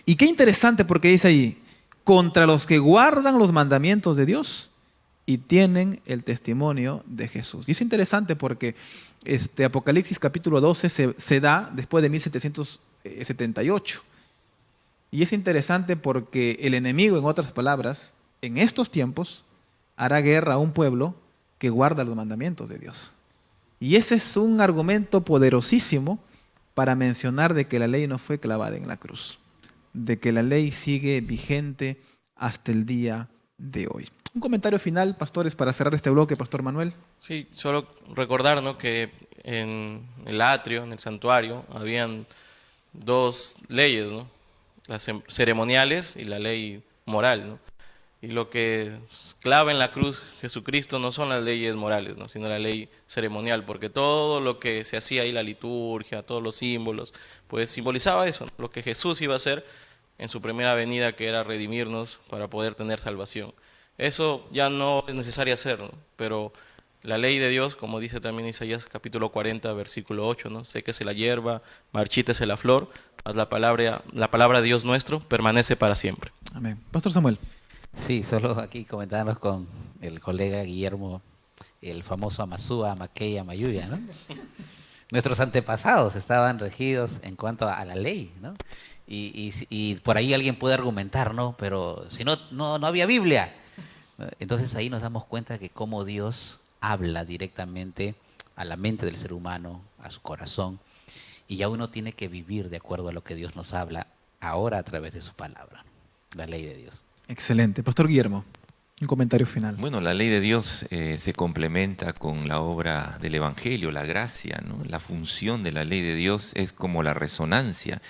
Y qué interesante porque dice ahí, contra los que guardan los mandamientos de Dios y tienen el testimonio de Jesús. Y es interesante porque Apocalipsis capítulo 12 se da después de 1778. Y es interesante porque el enemigo, en otras palabras, en estos tiempos hará guerra a un pueblo que guarda los mandamientos de Dios. Y ese es un argumento poderosísimo para mencionar de que la ley no fue clavada en la cruz, de que la ley sigue vigente hasta el día de hoy. Un comentario final, pastores, para cerrar este bloque, Pastor Manuel. Sí, solo recordar, ¿no?, que en el atrio, en el santuario, habían dos leyes, ¿no?, las ceremoniales y la ley moral, ¿no? Y lo que clava en la cruz Jesucristo no son las leyes morales, ¿no?, sino la ley ceremonial, porque todo lo que se hacía ahí, la liturgia, todos los símbolos, pues simbolizaba eso, ¿no?, lo que Jesús iba a hacer en su primera venida, que era redimirnos para poder tener salvación. Eso ya no es necesario hacerlo, pero la ley de Dios, como dice también Isaías capítulo 40, versículo 8, ¿no?, séquese la hierba, marchítese la flor, mas la palabra de Dios nuestro permanece para siempre. Amén. Pastor Samuel. Sí, solo aquí comentarnos con el colega Guillermo, el famoso Amasúa, Amaqueya, Amayuya, ¿no? Nuestros antepasados estaban regidos en cuanto a la ley, ¿no? Y por ahí alguien puede argumentar, ¿no? Pero si no había Biblia. Entonces ahí nos damos cuenta que cómo Dios habla directamente a la mente del ser humano, a su corazón, y ya uno tiene que vivir de acuerdo a lo que Dios nos habla ahora a través de su palabra, la ley de Dios. Excelente. Pastor Guillermo, un comentario final. Bueno, la ley de Dios se complementa con la obra del Evangelio, la gracia, ¿no? La función de la ley de Dios es como la resonancia.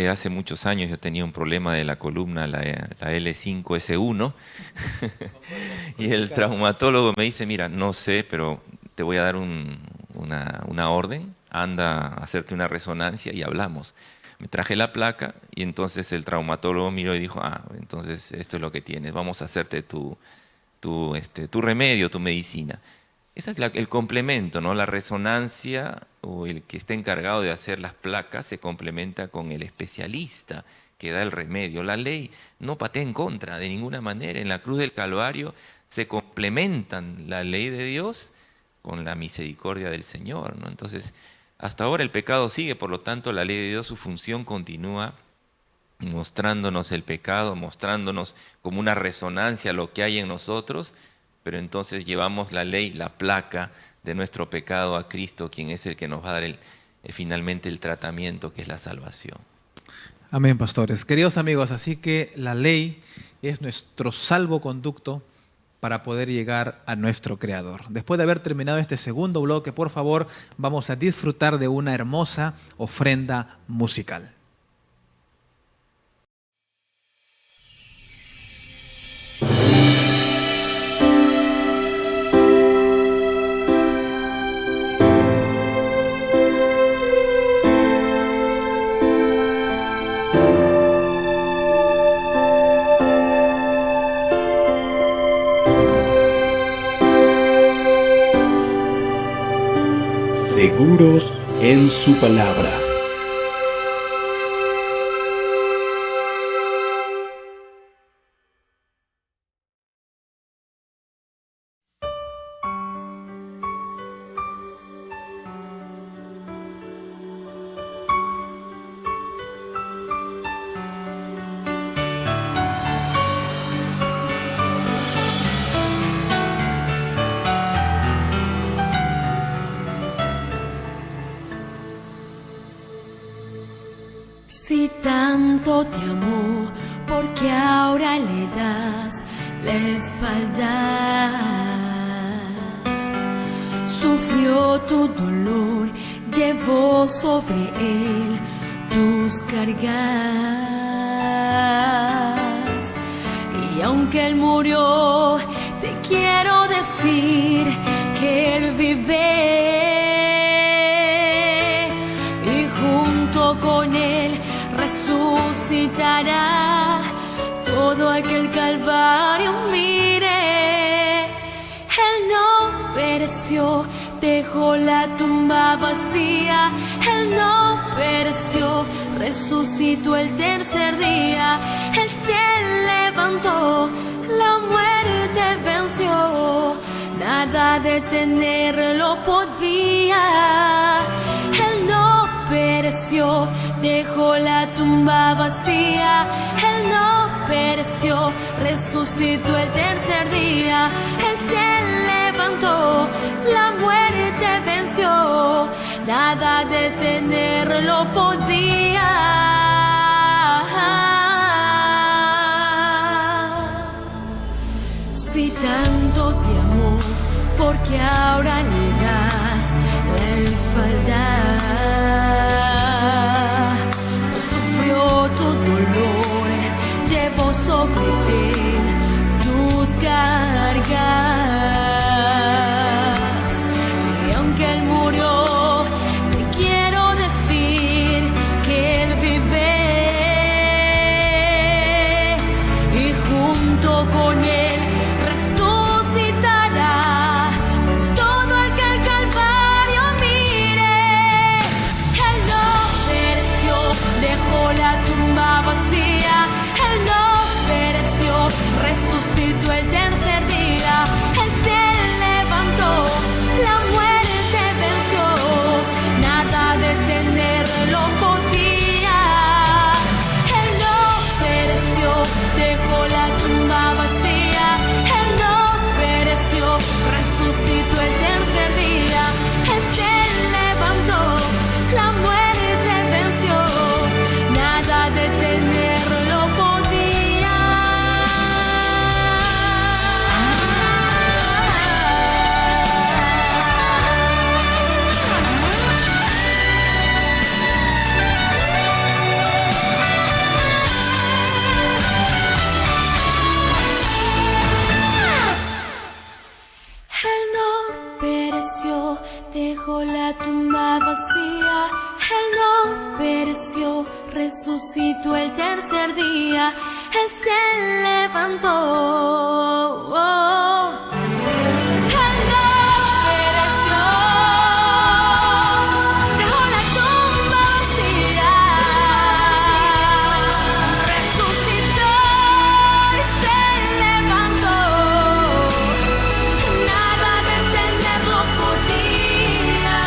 Hace muchos años yo tenía un problema de la columna, la L5S1, y el traumatólogo me dice, mira, no sé, pero te voy a dar una orden, anda a hacerte una resonancia y hablamos. Me traje la placa y entonces el traumatólogo miró y dijo, entonces esto es lo que tienes, vamos a hacerte tu remedio, tu medicina. Ese es el complemento, ¿no? La resonancia, o el que está encargado de hacer las placas, se complementa con el especialista que da el remedio. La ley no patea en contra de ninguna manera. En la cruz del Calvario se complementan la ley de Dios con la misericordia del Señor, ¿no? Entonces, hasta ahora el pecado sigue, por lo tanto la ley de Dios, su función continúa mostrándonos el pecado, mostrándonos como una resonancia a lo que hay en nosotros, pero entonces llevamos la ley, la placa de nuestro pecado a Cristo, quien es el que nos va a dar finalmente el tratamiento, que es la salvación. Amén, pastores. Queridos amigos, así que la ley es nuestro salvoconducto para poder llegar a nuestro Creador. Después de haber terminado este segundo bloque, por favor, vamos a disfrutar de una hermosa ofrenda musical. Seguros en su palabra. Si tanto te amó, porque ahora le das la espalda. Sufrió tu dolor, llevó sobre él tus cargas. Y aunque él murió, te quiero decir que él vive. Y junto con él resucitará todo aquel Calvario mire. Él no pereció, dejó la tumba vacía. Él no pereció, resucitó el tercer día. Él se levantó, la muerte venció. nada detenerlo podía. Él no pereció, dejó la tumba vacía. Él no pereció, resucitó el tercer día. Él se levantó, la muerte venció, nada detenerlo podía. Si tanto te amó, porque ahora le das la espalda. Sufrió tu dolor, llevó sobre él tus cargas. Y aunque él murió, te quiero decir que él vive. Y junto con él resucitó el tercer día. Él se levantó, la muerte venció, nada detenerlo podía. Él no pereció, dejó la tumba vacía. Él no pereció, resucitó el tercer día. Él se levantó, la muerte venció, nada detenerlo podía. Dejó la tumba vacía. Él no pereció, resucitó el tercer día. Él se levantó. Él no pereció, dejó la tumba vacía. Resucitó y se levantó. Nada detenerlo podía.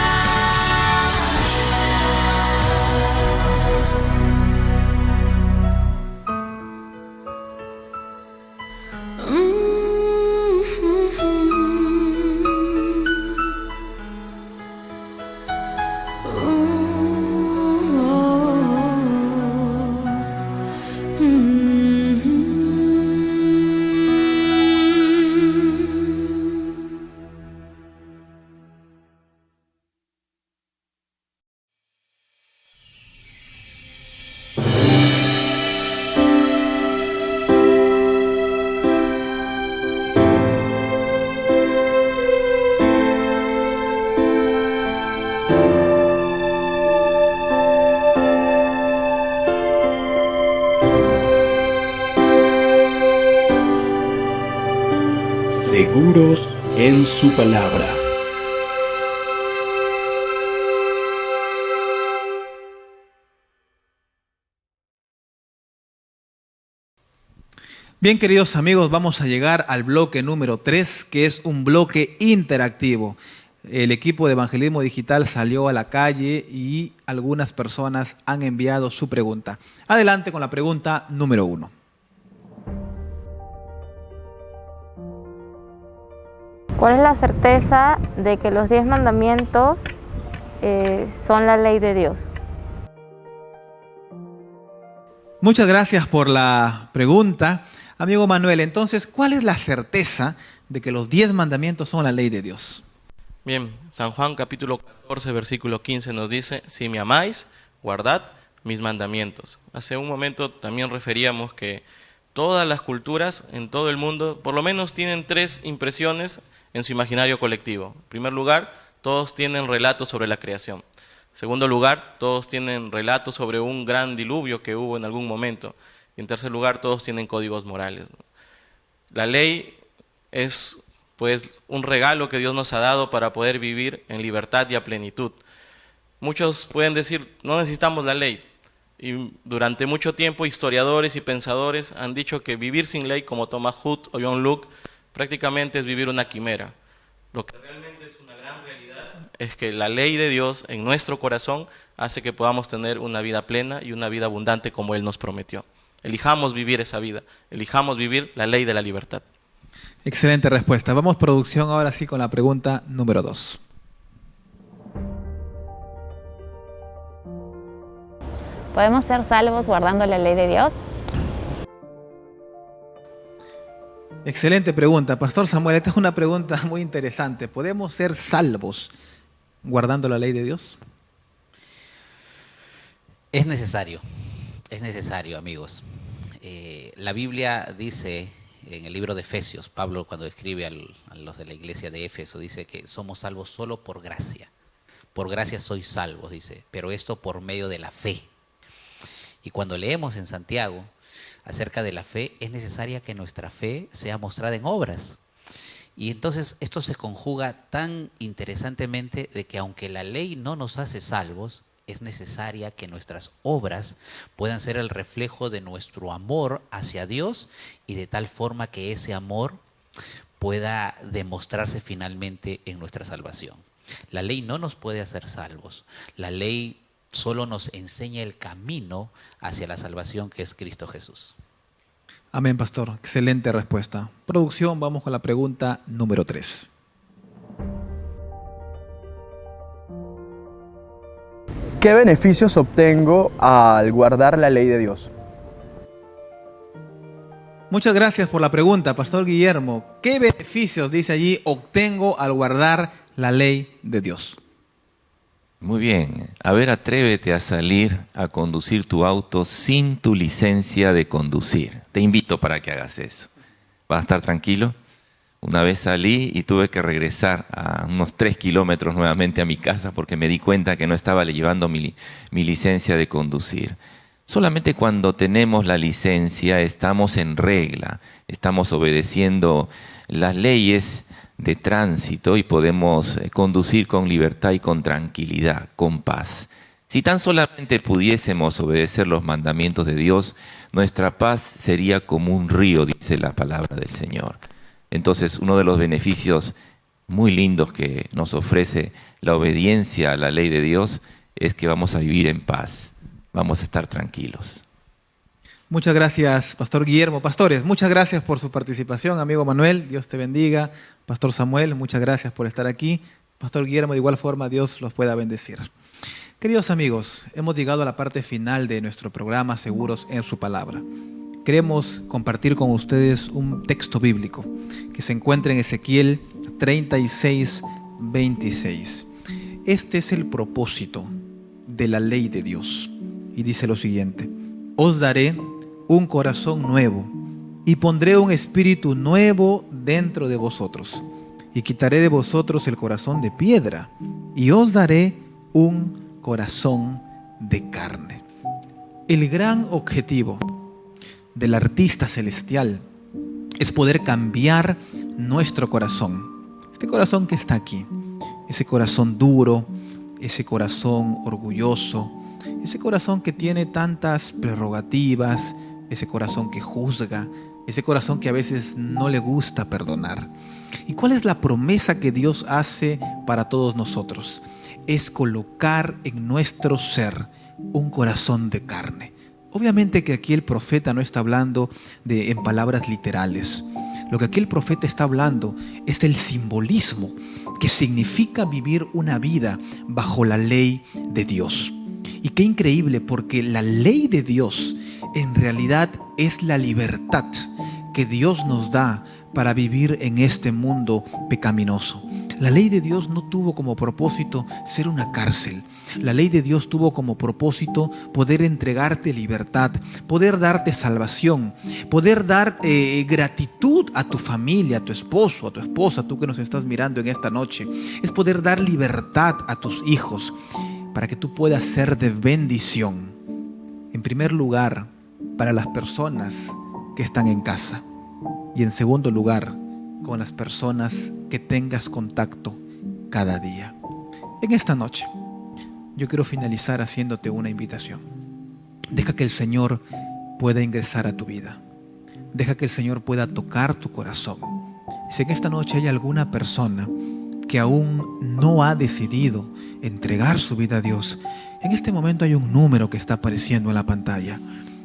Seguros en su palabra. Bien, queridos amigos, vamos a llegar al bloque número 3, que es un bloque interactivo. El equipo de Evangelismo Digital salió a la calle y algunas personas han enviado su pregunta. Adelante con la pregunta número 1. ¿Cuál es la certeza de que los 10 mandamientos son la ley de Dios? Muchas gracias por la pregunta. Amigo Manuel, entonces, ¿cuál es la certeza de que los 10 mandamientos son la ley de Dios? Bien, San Juan capítulo 14, versículo 15 nos dice: si me amáis, guardad mis mandamientos. Hace un momento también referíamos que todas las culturas en todo el mundo por lo menos tienen 3 impresiones en su imaginario colectivo. En primer lugar, todos tienen relatos sobre la creación. En segundo lugar, todos tienen relatos sobre un gran diluvio que hubo en algún momento. Y en tercer lugar, todos tienen códigos morales. La ley es pues un regalo que Dios nos ha dado para poder vivir en libertad y a plenitud. Muchos pueden decir, no necesitamos la ley. Y durante mucho tiempo historiadores y pensadores han dicho que vivir sin ley, como Thomas Hood o John Locke, prácticamente es vivir una quimera. Lo que realmente es una gran realidad es que la ley de Dios en nuestro corazón hace que podamos tener una vida plena y una vida abundante como Él nos prometió. Elijamos vivir esa vida, elijamos vivir la ley de la libertad. Excelente respuesta. Vamos, producción, ahora sí con la pregunta número 2. ¿Podemos ser salvos guardando la ley de Dios? Excelente pregunta. Pastor Samuel, esta es una pregunta muy interesante. ¿Podemos ser salvos guardando la ley de Dios? Es necesario, amigos. La Biblia dice en el libro de Efesios, Pablo cuando escribe a los de la iglesia de Éfeso, dice que somos salvos solo por gracia. Por gracia sois salvos, dice, pero esto por medio de la fe. Y cuando leemos en Santiago acerca de la fe, es necesaria que nuestra fe sea mostrada en obras. Y entonces esto se conjuga tan interesantemente de que aunque la ley no nos hace salvos, es necesaria que nuestras obras puedan ser el reflejo de nuestro amor hacia Dios y de tal forma que ese amor pueda demostrarse finalmente en nuestra salvación. La ley no nos puede hacer salvos. La ley solo nos enseña el camino hacia la salvación que es Cristo Jesús. Amén, pastor. Excelente respuesta. Producción, vamos con la pregunta número 3. ¿Qué beneficios obtengo al guardar la ley de Dios? Muchas gracias por la pregunta, Pastor Guillermo. ¿Qué beneficios, dice allí, obtengo al guardar la ley de Dios? Muy bien. A ver, atrévete a salir a conducir tu auto sin tu licencia de conducir. Te invito para que hagas eso. ¿Vas a estar tranquilo? Una vez salí y tuve que regresar a unos 3 kilómetros nuevamente a mi casa porque me di cuenta que no estaba llevando mi licencia de conducir. Solamente cuando tenemos la licencia estamos en regla, estamos obedeciendo las leyes de tránsito y podemos conducir con libertad y con tranquilidad, con paz. Si tan solamente pudiésemos obedecer los mandamientos de Dios, nuestra paz sería como un río, dice la palabra del Señor. Entonces, uno de los beneficios muy lindos que nos ofrece la obediencia a la ley de Dios es que vamos a vivir en paz, vamos a estar tranquilos. Muchas gracias, Pastor Guillermo. Pastores, muchas gracias por su participación. Amigo Manuel, Dios te bendiga. Pastor Samuel, muchas gracias por estar aquí. Pastor Guillermo, de igual forma, Dios los pueda bendecir. Queridos amigos, hemos llegado a la parte final de nuestro programa Seguros en su Palabra. Queremos compartir con ustedes un texto bíblico que se encuentra en Ezequiel 36, 26. Este es el propósito de la ley de Dios. Y dice lo siguiente: os daré un corazón nuevo y pondré un espíritu nuevo dentro de vosotros. Y quitaré de vosotros el corazón de piedra y os daré un corazón de carne. El gran objetivo del artista celestial es poder cambiar nuestro corazón. Este corazón que está aquí, ese corazón duro, ese corazón orgulloso, ese corazón que tiene tantas prerrogativas, ese corazón que juzga, ese corazón que a veces no le gusta perdonar. ¿Y cuál es la promesa que Dios hace para todos nosotros? Es colocar en nuestro ser un corazón de carne. Obviamente que aquí el profeta no está hablando en palabras literales. Lo que aquí el profeta está hablando es del simbolismo que significa vivir una vida bajo la ley de Dios. Y qué increíble, porque la ley de Dios en realidad es la libertad que Dios nos da para vivir en este mundo pecaminoso. La ley de Dios no tuvo como propósito ser una cárcel. La ley de Dios tuvo como propósito poder entregarte libertad, poder darte salvación, poder dar gratitud a tu familia, a tu esposo, a tu esposa, tú que nos estás mirando en esta noche. Es poder dar libertad a tus hijos para que tú puedas ser de bendición. En primer lugar, para las personas que están en casa. Y en segundo lugar, con las personas que tengas contacto cada día. En esta noche, yo quiero finalizar haciéndote una invitación. Deja que el Señor pueda ingresar a tu vida. Deja que el Señor pueda tocar tu corazón. Si en esta noche hay alguna persona que aún no ha decidido entregar su vida a Dios, en este momento hay un número que está apareciendo en la pantalla.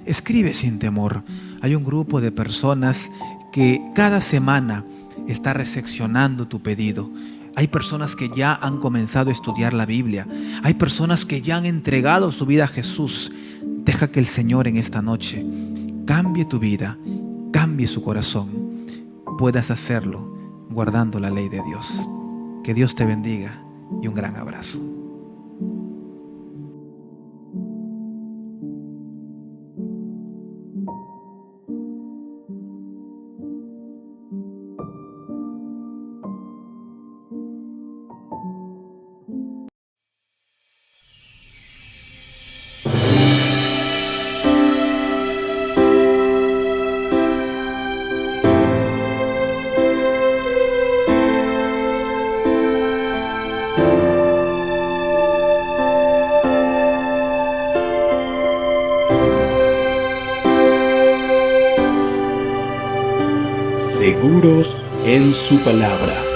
Escribe sin temor. Hay un grupo de personas que cada semana está recepcionando tu pedido. Hay personas que ya han comenzado a estudiar la Biblia. Hay personas que ya han entregado su vida a Jesús. Deja que el Señor en esta noche cambie tu vida, cambie su corazón. Puedas hacerlo guardando la ley de Dios. Que Dios te bendiga y un gran abrazo. Seguros en su palabra.